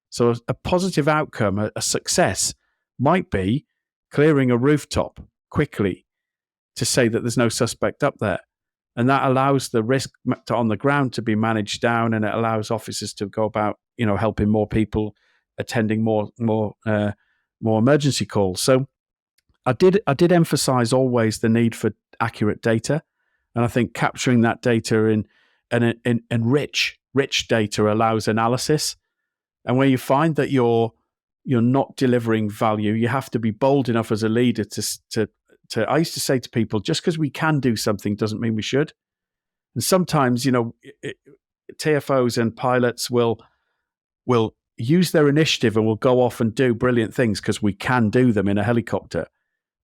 So a positive outcome, a success, might be clearing a rooftop quickly to say that there's no suspect up there. And that allows the risk on the ground to be managed down, and it allows officers to go about, helping more people, attending more emergency calls. So I did emphasize always the need for accurate data, and I think capturing that data in rich data allows analysis. And when you find that you're not delivering value, you have to be bold enough as a leader to I used to say to people, just because we can do something doesn't mean we should. And sometimes, TFOs and pilots will use their initiative and will go off and do brilliant things because we can do them in a helicopter.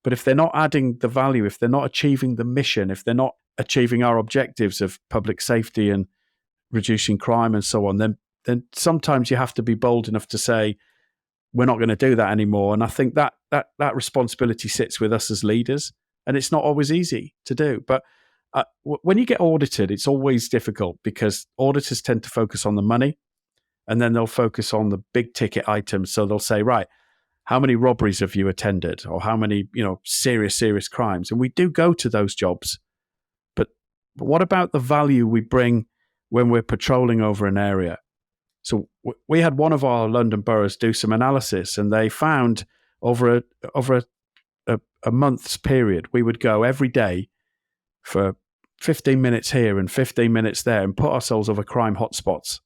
But if they're not adding the value, if they're not achieving the mission, if they're not achieving our objectives of public safety and reducing crime and so on, then sometimes you have to be bold enough to say, we're not going to do that anymore. And I think that responsibility sits with us as leaders, and it's not always easy to do. But when you get audited, it's always difficult because auditors tend to focus on the money, and then they'll focus on the big ticket items. So they'll say, right, how many robberies have you attended, or how many, serious crimes? And we do go to those jobs. But what about the value we bring when we're patrolling over an area? So we had one of our London boroughs do some analysis, and they found over a month's period, we would go every day for 15 minutes here and 15 minutes there and put ourselves over crime hotspots.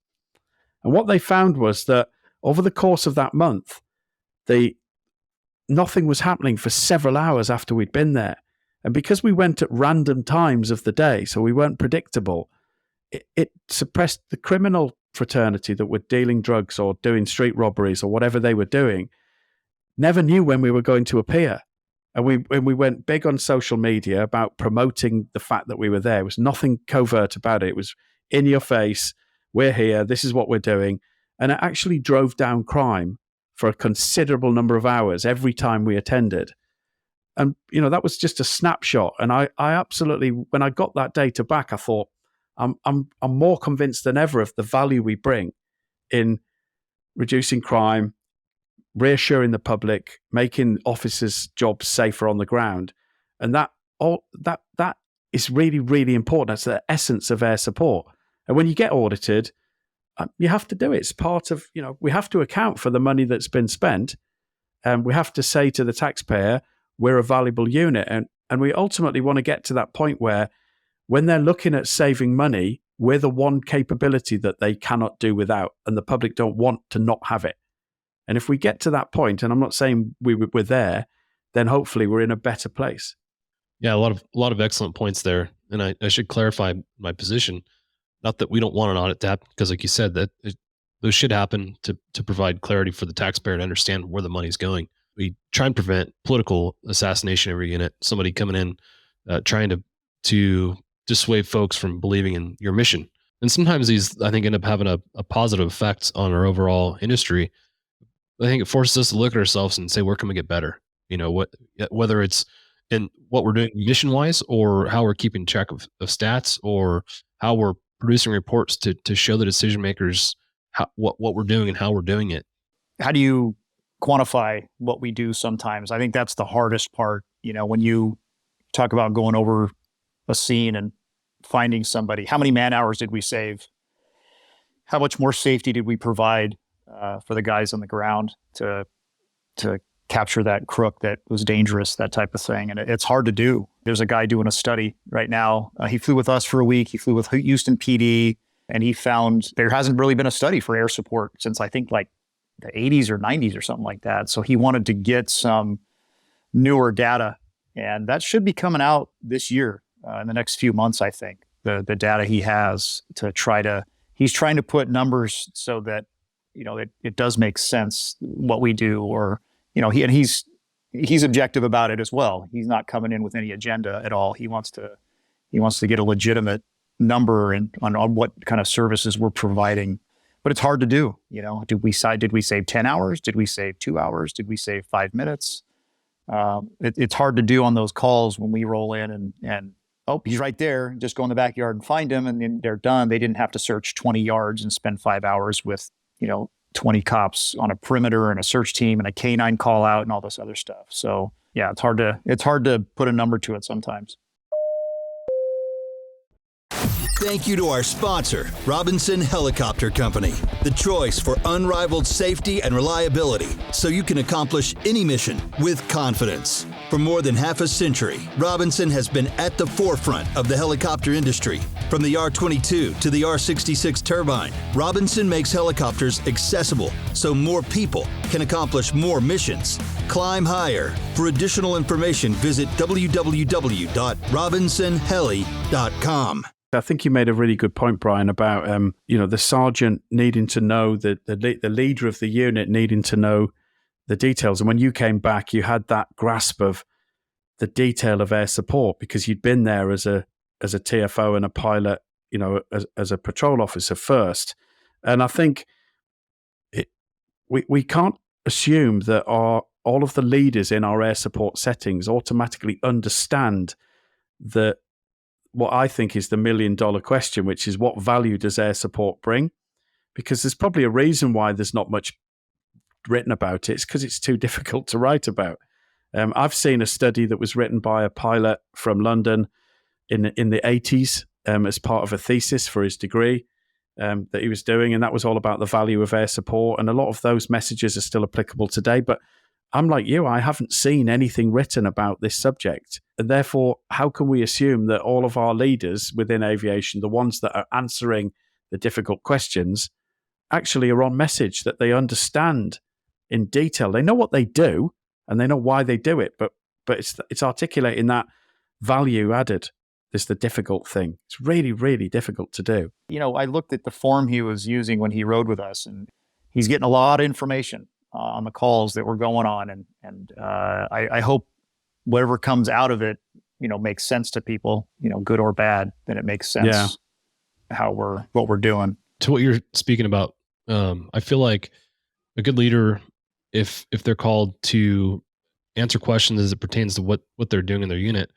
And what they found was that over the course of that month, the nothing was happening for several hours after we'd been there. And because we went at random times of the day, so we weren't predictable, it suppressed the criminal fraternity that were dealing drugs or doing street robberies or whatever they were doing, never knew when we were going to appear. And we went big on social media about promoting the fact that we were there. There was nothing covert about it. It was in your face. We're here. This is what we're doing. And it actually drove down crime for a considerable number of hours every time we attended. And, that was just a snapshot. And I absolutely, when I got that data back, I thought, I'm more convinced than ever of the value we bring in reducing crime, reassuring the public, making officers' jobs safer on the ground. And that is really, really important. That's the essence of air support. And when you get audited, you have to do it. It's part of, we have to account for the money that's been spent. And we have to say to the taxpayer, we're a valuable unit. And we ultimately want to get to that point where when they're looking at saving money, we're the one capability that they cannot do without, and the public don't want to not have it. And if we get to that point, and I'm not saying we're there, then hopefully we're in a better place. Yeah, a lot of excellent points there. And I should clarify my position. Not that we don't want an audit to happen, because like you said, those should happen to provide clarity for the taxpayer to understand where the money's going. We try and prevent political assassination every unit, somebody coming in trying to dissuade folks from believing in your mission. And sometimes these, I think, end up having a positive effect on our overall industry. I think it forces us to look at ourselves and say, where can we get better? Whether it's in what we're doing mission wise, or how we're keeping track of stats, or how we're producing reports to show the decision makers what we're doing and how we're doing it. How do you quantify what we do sometimes? I think that's the hardest part. When you talk about going over a scene and finding somebody, how many man hours did we save? How much more safety did we provide for the guys on the ground to capture that crook that was dangerous, that type of thing? And it's hard to do. There's a guy doing a study right now. He flew with us for a week. He flew with Houston PD, and he found there hasn't really been a study for air support since I think like the 80s or 90s or something like that. So he wanted to get some newer data, and that should be coming out this year, in the next few months, I think. The data he has he's trying to put numbers so that, it does make sense what we do, or, he's objective about it as well. He's not coming in with any agenda at all. He wants to get a legitimate number on what kind of services we're providing. But it's hard to do. Did we save 10 hours? Did we save 2 hours? Did we save 5 minutes? It's hard to do on those calls when we roll in and oh, he's right there. Just go in the backyard and find him, and then they're done. They didn't have to search 20 yards and spend 5 hours with 20 cops on a perimeter and a search team and a K9 call out and all this other stuff. So yeah, it's hard to put a number to it sometimes. Thank you to our sponsor, Robinson Helicopter Company, the choice for unrivaled safety and reliability, so you can accomplish any mission with confidence. For more than half a century, Robinson has been at the forefront of the helicopter industry. From the R-22 to the R-66 turbine, Robinson makes helicopters accessible so more people can accomplish more missions. Climb higher. For additional information, visit www.robinsonheli.com. I think you made a really good point, Brian, about the sergeant needing to know, the leader of the unit needing to know the details. And when you came back, you had that grasp of the detail of air support because you'd been there as a TFO and a pilot, as a patrol officer first. And I think we can't assume that all of the leaders in our air support settings automatically understand that. What I think is the $1 million question, which is what value does air support bring? Because there's probably a reason why there's not much written about it. It's because it's too difficult to write about. I've seen a study that was written by a pilot from London in the 80s as part of a thesis for his degree that he was doing, and that was all about the value of air support. And a lot of those messages are still applicable today, but I'm like you, I haven't seen anything written about this subject. And therefore, how can we assume that all of our leaders within aviation, the ones that are answering the difficult questions, actually are on message, that they understand in detail? They know what they do. and they know why they do it, but it's articulating that value added. Is the difficult thing. It's really, really difficult to do. I looked at the form he was using when he rode with us, and he's getting a lot of information on the calls that were going on, and I hope whatever comes out of it, makes sense to people, good or bad. Then it makes sense what we're doing. To what you're speaking about, I feel like a good leader, if they're called to answer questions as it pertains to what they're doing in their unit,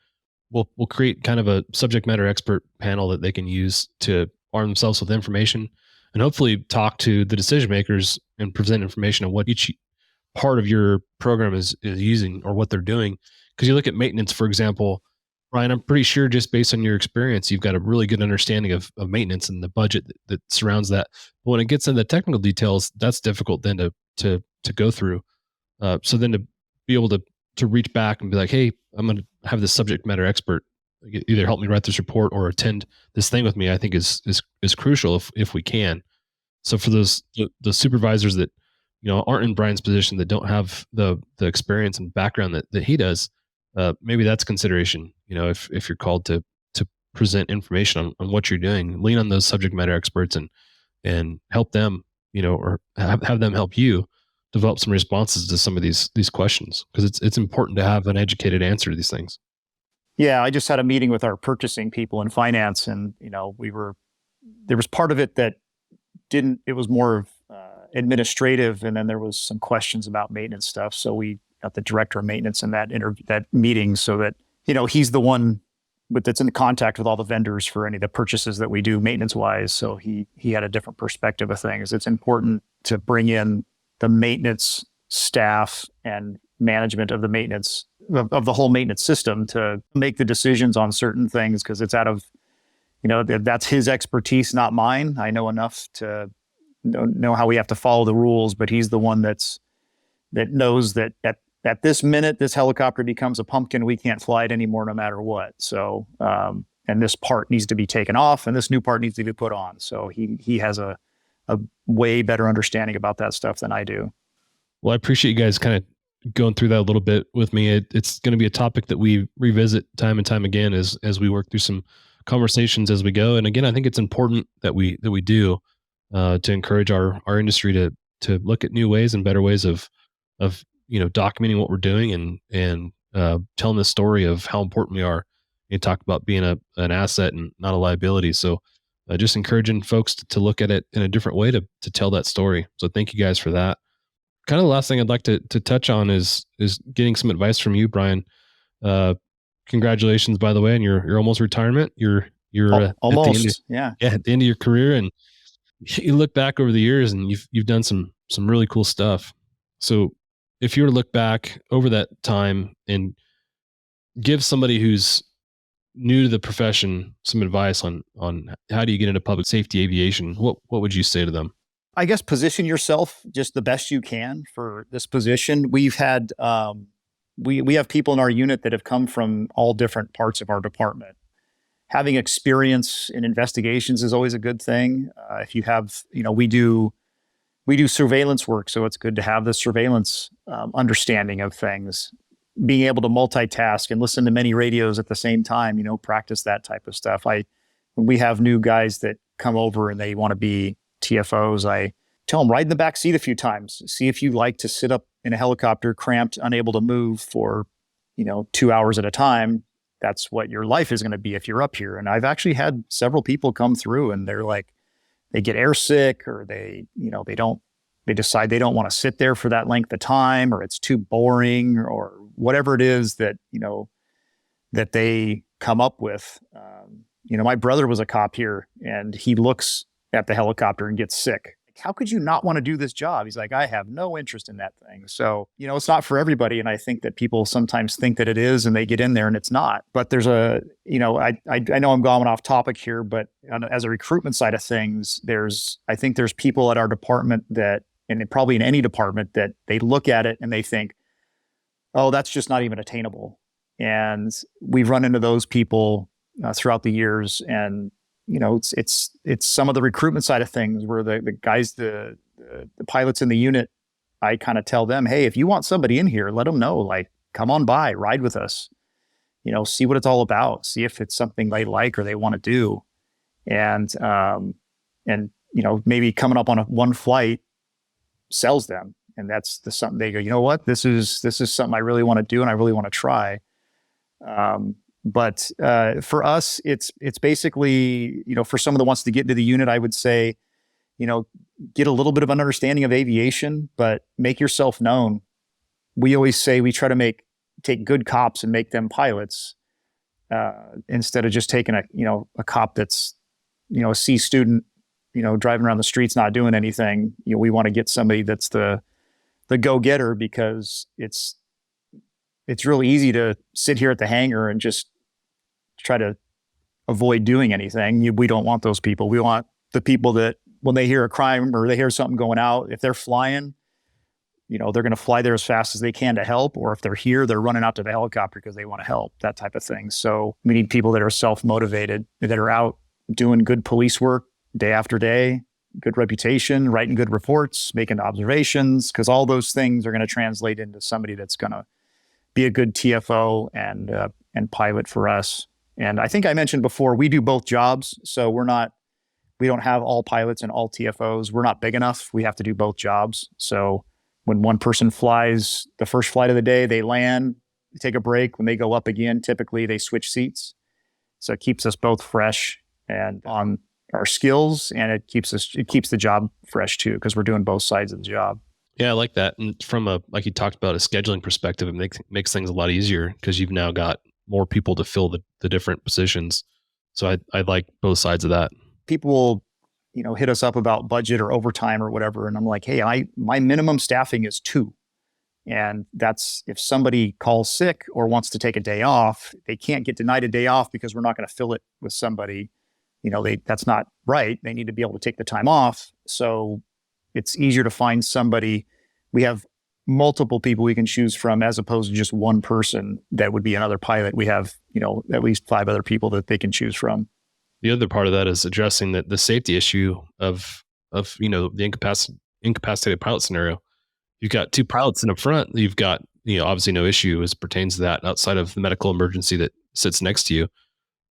we'll create kind of a subject matter expert panel that they can use to arm themselves with information and hopefully talk to the decision makers and present information on what each part of your program is using or what they're doing. Because you look at maintenance, for example, Bryan, I'm pretty sure just based on your experience, you've got a really good understanding of maintenance and the budget that surrounds that. But when it gets into the technical details, that's difficult then to go through. So then to be able to reach back and be like, hey, I'm going to have this subject matter expert either help me write this report or attend this thing with me, I think is crucial if we can. So for the supervisors that, aren't in Bryan's position, that don't have the experience and background that he does, maybe that's consideration. If you're called to present information on what you're doing, lean on those subject matter experts and help them, or have them help you develop some responses to some of these questions, because it's important to have an educated answer to these things. Yeah, I just had a meeting with our purchasing people in finance, and there was part of it that it was more administrative, and then there was some questions about maintenance stuff. So we got the director of maintenance in that meeting, so that he's the one that's in contact with all the vendors for any of the purchases that we do maintenance wise. So he had a different perspective of things. It's important to bring in the maintenance staff and management of the maintenance of the whole maintenance system to make the decisions on certain things, because it's out of, that's his expertise, not mine. I know enough to know how we have to follow the rules, but he's the one that knows that at this minute, this helicopter becomes a pumpkin. We can't fly it anymore, no matter what. So, and this part needs to be taken off, and this new part needs to be put on. So he has a way better understanding about that stuff than I do. Well, I appreciate you guys kind of going through that a little bit with me. It's going to be a topic that we revisit time and time again as we work through some conversations as we go. And again, I think it's important that we do to encourage our industry to look at new ways and better ways of documenting what we're doing and telling the story of how important we are. You talk about being an asset and not a liability. So just encouraging folks to look at it in a different way to tell that story. So thank you guys for that. Kind of the last thing I'd like to touch on is getting some advice from you, Bryan. Congratulations, by the way, on your almost retirement. You're almost at the end of your career, and you look back over the years and you've done some really cool stuff. So if you were to look back over that time and give somebody who's new to the profession some advice on how do you get into public safety aviation, what would you say to them? I guess position yourself just the best you can for this position. We've had we have people in our unit that have come from all different parts of our department. Having experience in investigations is always a good thing. If you have, we do surveillance work, so it's good to have the surveillance understanding of things. Being able to multitask and listen to many radios at the same time, practice that type of stuff. When we have new guys that come over and they want to be TFOs, I tell them, ride in the back seat a few times. See if you like to sit up in a helicopter, cramped, unable to move for, 2 hours at a time. That's what your life is going to be if you're up here. And I've actually had several people come through and they're like, they get airsick, or they decide they don't want to sit there for that length of time, or it's too boring, or whatever it is that, that they come up with. My brother was a cop here, and he looks at the helicopter and gets sick. How could you not want to do this job? He's like, I have no interest in that thing. So, it's not for everybody. And I think that people sometimes think that it is, and they get in there and it's not. But there's I know I'm going off topic here, but as a recruitment side of things, I think there's people at our department that, and probably in any department, that they look at it and they think, oh, that's just not even attainable. And we've run into those people throughout the years. And it's some of the recruitment side of things where the guys, the pilots in the unit I kind of tell them, hey, if you want somebody in here, let them know, like, come on by, ride with us, see what it's all about, see if it's something they like or they want to do. And maybe coming up on one flight sells them. And that's something they go, you know what, this is something I really want to do and I really want to try. But for us, it's basically, for someone that wants to get into the unit, I would say, get a little bit of an understanding of aviation, but make yourself known. We always say we try to take good cops and make them pilots, instead of just taking a cop that's, a C student, driving around the streets, not doing anything. We want to get somebody that's the go-getter, because it's really easy to sit here at the hangar and just try to avoid doing anything. We don't want those people. We want the people that when they hear a crime or they hear something going out, if they're flying, they're going to fly there as fast as they can to help. Or if they're here, they're running out to the helicopter because they want to help, that type of thing. So we need people that are self-motivated, that are out doing good police work day after day, good reputation, writing good reports, making observations, because all those things are going to translate into somebody that's going to be a good TFO and pilot for us. And I think I mentioned before, we do both jobs. So we don't have all pilots and all TFOs. We're not big enough. We have to do both jobs. So when one person flies the first flight of the day, they land, they take a break. When they go up again, typically they switch seats. So it keeps us both fresh and on our skills, and it keeps the job fresh too, because we're doing both sides of the job. Yeah, I like that. And from like you talked about, a scheduling perspective, it makes things a lot easier because you've now got more people to fill the different positions. So I like both sides of that. People will, hit us up about budget or overtime or whatever. And I'm like, hey, my minimum staffing is 2. And that's if somebody calls sick or wants to take a day off, they can't get denied a day off because we're not going to fill it with somebody. That's not right. They need to be able to take the time off. So it's easier to find somebody. We have multiple people we can choose from, as opposed to just one person that would be another pilot. We have, at least 5 other people that they can choose from. The other part of that is addressing the safety issue of the incapacitated pilot scenario. You've got 2 pilots in the front. You've got, obviously no issue as pertains to that outside of the medical emergency that sits next to you.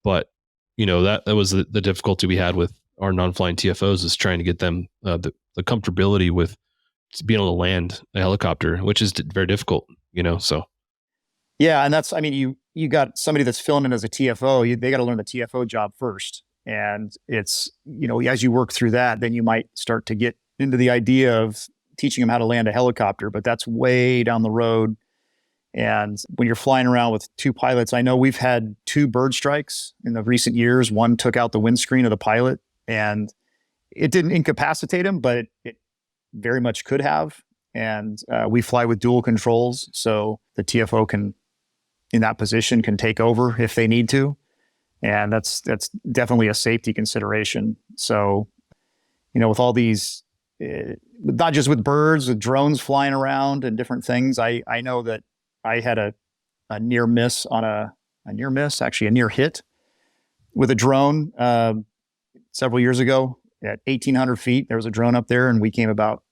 But, that was the difficulty we had with our non-flying TFOs, is trying to get them the comfortability with being able to land a helicopter, which is very difficult, so. Yeah. And that's, you got somebody that's filling in as a TFO, they got to learn the TFO job first. And it's, as you work through that, then you might start to get into the idea of teaching them how to land a helicopter, but that's way down the road. And when you're flying around with 2 pilots, I know we've had 2 bird strikes in the recent years. One took out the windscreen of the pilot, and it didn't incapacitate him, but it very much could have. And we fly with dual controls, so the TFO can, in that position, can take over if they need to. And that's definitely a safety consideration. So, with all these, not just with birds, with drones flying around and different things, I know that I had a near miss on a near hit with a drone several years ago at 1,800 feet. There was a drone up there, and we came about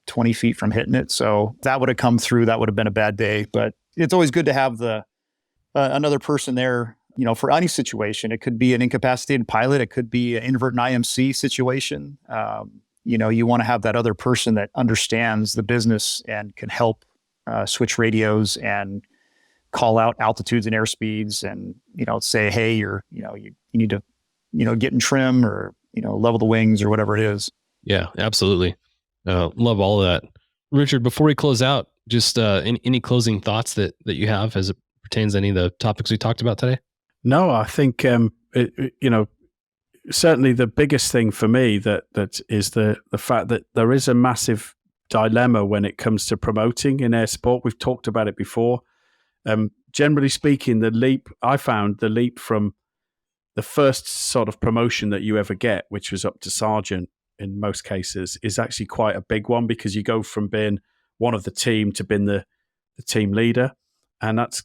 20 feet from hitting it. So that would have come through. That would have been a bad day. But it's always good to have another person there, for any situation. It could be an incapacitated pilot. It could be an inadvertent IMC situation. You want to have that other person that understands the business and can help switch radios and call out altitudes and airspeeds, and say, hey, you need to get in trim, or level the wings, or whatever it is. Yeah, absolutely. Love all of that. Richard, before we close out, just any closing thoughts that you have as it pertains to any of the topics we talked about today? No, I think certainly the biggest thing for me that is the fact that there is a massive dilemma when it comes to promoting in air sport. We've talked about it before. Generally speaking, I found the leap from the first sort of promotion that you ever get, which was up to sergeant in most cases, is actually quite a big one, because you go from being one of the team to being the team leader. And that's,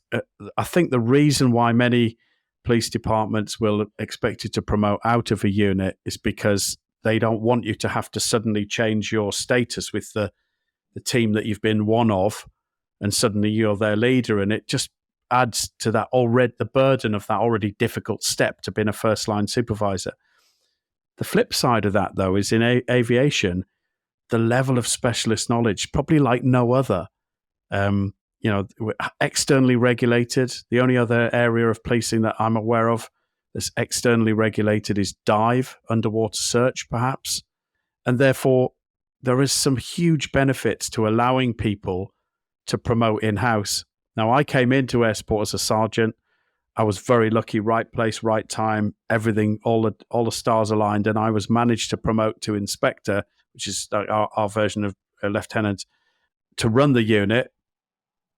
I think, the reason why many police departments will expect you to promote out of a unit is because they don't want you to have to suddenly change your status with the the team that you've been one of, and suddenly you're their leader, and it just adds to that the burden of that already difficult step to being a first-line supervisor. The flip side of that, though, is in aviation, the level of specialist knowledge, probably like no other. We're externally regulated. The only other area of policing that I'm aware of that's externally regulated is dive, underwater search, perhaps. And therefore, there is some huge benefits to allowing people to promote in-house. Now, I came into air support as a sergeant. I was very lucky, right place, right time, everything, all the stars aligned, and I was managed to promote to inspector, which is our version of a lieutenant, to run the unit,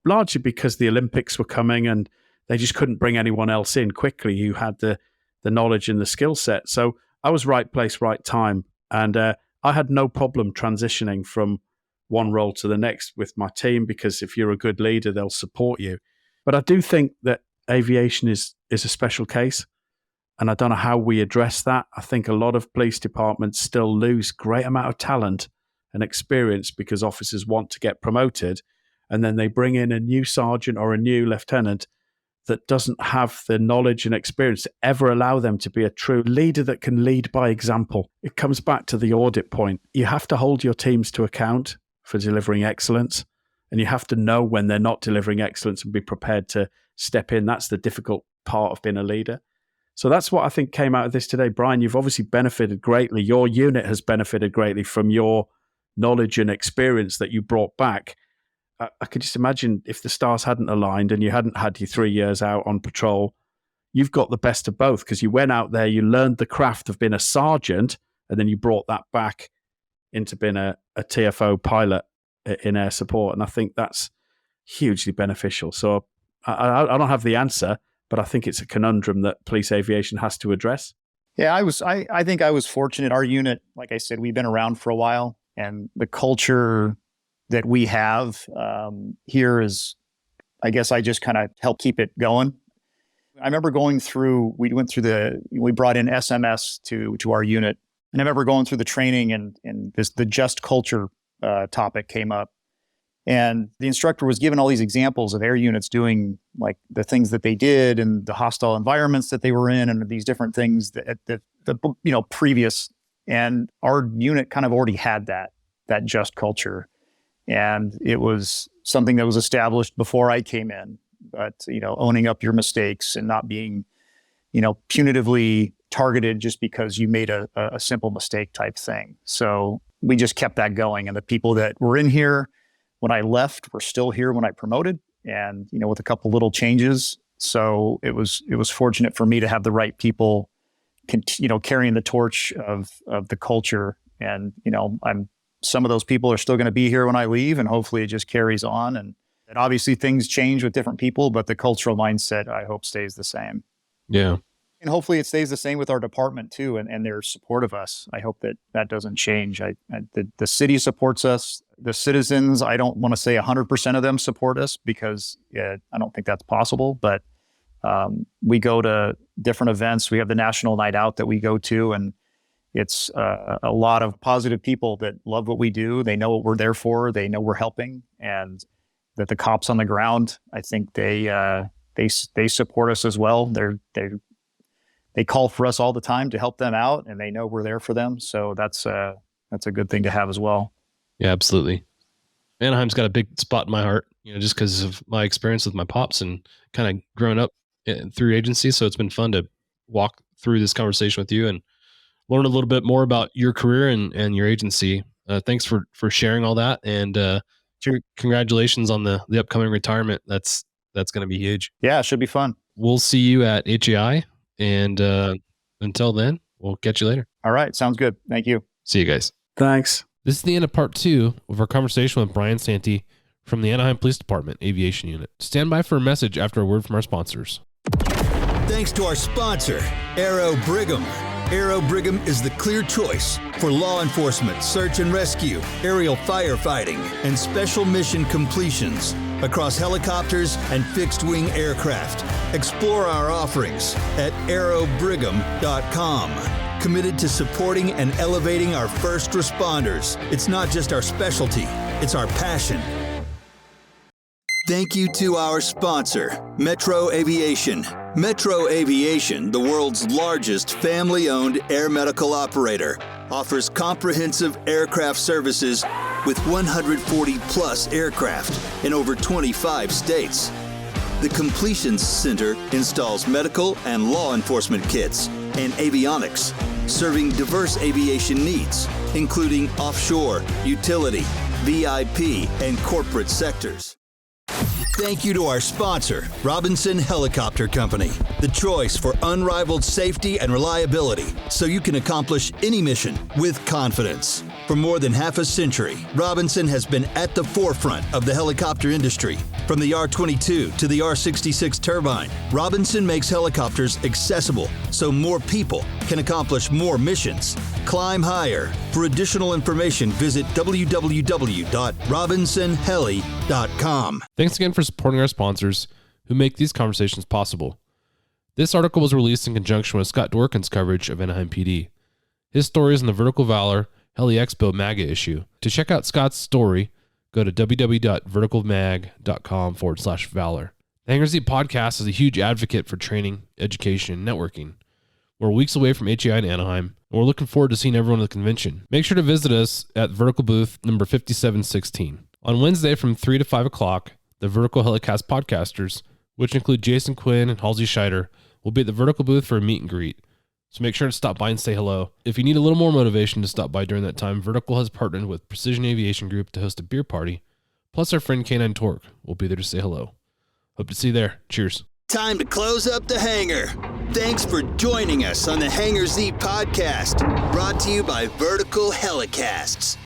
largely because the Olympics were coming and they just couldn't bring anyone else in quickly who had the knowledge and the skill set. So I was right place, right time, and I had no problem transitioning from one role to the next with my team, because if you're a good leader, they'll support you. But I do think that aviation is a special case, and I don't know how we address that. I think a lot of police departments still lose great amount of talent and experience because officers want to get promoted, and then they bring in a new sergeant or a new lieutenant that doesn't have the knowledge and experience to ever allow them to be a true leader that can lead by example. It comes back to the audit point. You have to hold your teams to account for delivering excellence, and you have to know when they're not delivering excellence and be prepared to step in. That's the difficult part of being a leader. So that's what I think came out of this today. Bryan, you've obviously benefited greatly. Your unit has benefited greatly from your knowledge and experience that you brought back. I could just imagine if the stars hadn't aligned and you hadn't had your 3 years out on patrol, you've got the best of both, because you went out there, you learned the craft of being a sergeant, and then you brought that back into being a TFO pilot in air support. And I think that's hugely beneficial. So I don't have the answer, but I think it's a conundrum that police aviation has to address. Yeah, I think I was fortunate. Our unit, like I said, we've been around for a while, and the culture that we have here is, I guess I just kind of help keep it going. I remember we brought in SMS to our unit. And I remember going through the training, and the just culture topic came up. And the instructor was given all these examples of air units doing like the things that they did and the hostile environments that they were in and these different things that previous. And our unit kind of already had that just culture. And it was something that was established before I came in. But, owning up your mistakes and not being, punitively targeted just because you made a simple mistake type thing. So we just kept that going. And the people that were in here when I left were still here when I promoted, and, with a couple little changes. So it was fortunate for me to have the right people, carrying the torch of the culture. And, some of those people are still going to be here when I leave, and hopefully it just carries on. And obviously things change with different people, but the cultural mindset, I hope, stays the same. Yeah. And hopefully it stays the same with our department too, and their support of us. I hope that doesn't change. The city supports us. The citizens, I don't want to say 100% of them support us, because I don't think that's possible. But we go to different events. We have the National Night Out that we go to, and it's a lot of positive people that love what we do. They know what we're there for. They know we're helping, and that the cops on the ground, I think they support us as well. They call for us all the time to help them out, and they know we're there for them. So that's a good thing to have as well. Yeah, absolutely. Anaheim's got a big spot in my heart, just because of my experience with my pops and kind of growing up through agency. So it's been fun to walk through this conversation with you and learn a little bit more about your career and your agency. Thanks for sharing all that. And congratulations on the upcoming retirement. That's going to be huge. Yeah, it should be fun. We'll see you at HAI. And until then, we'll catch you later. All right. Sounds good. Thank you. See you guys. Thanks. This is the end of part 2 of our conversation with Bryan Santy from the Anaheim Police Department Aviation Unit. Stand by for a message after a word from our sponsors. Thanks to our sponsor, Aero Brigham. Aero Brigham is the clear choice for law enforcement, search and rescue, aerial firefighting, and special mission completions across helicopters and fixed-wing aircraft. Explore our offerings at aerobrigham.com. Committed to supporting and elevating our first responders. It's not just our specialty, It's our passion. Thank you to our sponsor, Metro Aviation. Metro Aviation, the world's largest family-owned air medical operator, offers comprehensive aircraft services with 140-plus aircraft in over 25 states. The Completions Center installs medical and law enforcement kits and avionics, serving diverse aviation needs, including offshore, utility, VIP, and corporate sectors. Thank you to our sponsor, Robinson Helicopter Company, the choice for unrivaled safety and reliability so you can accomplish any mission with confidence. For more than half a century, Robinson has been at the forefront of the helicopter industry. From the R-22 to the R-66 turbine, Robinson makes helicopters accessible so more people can accomplish more missions. Climb higher. For additional information, visit www.robinsonheli.com. Thanks again for supporting our sponsors who make these conversations possible. This article was released in conjunction with Scott Dworkin's coverage of Anaheim PD. His story is in the Vertical Valor Heli Expo MAGA issue. To check out Scott's story, go to www.verticalmag.com/valor. The Hangar Z podcast is a huge advocate for training, education, and networking. We're weeks away from HEI in Anaheim, and we're looking forward to seeing everyone at the convention. Make sure to visit us at Vertical Booth number 5716. On Wednesday from 3 to 5 o'clock, the Vertical HeliCASTS podcasters, which include Jason Quinn and Halsey Scheider, will be at the Vertical Booth for a meet and greet. So make sure to stop by and say hello. If you need a little more motivation to stop by during that time, Vertical has partnered with Precision Aviation Group to host a beer party. Plus our friend K9 Torque will be there to say hello. Hope to see you there. Cheers. Time to close up the hangar. Thanks for joining us on the Hangar Z podcast, brought to you by Vertical HeliCASTS.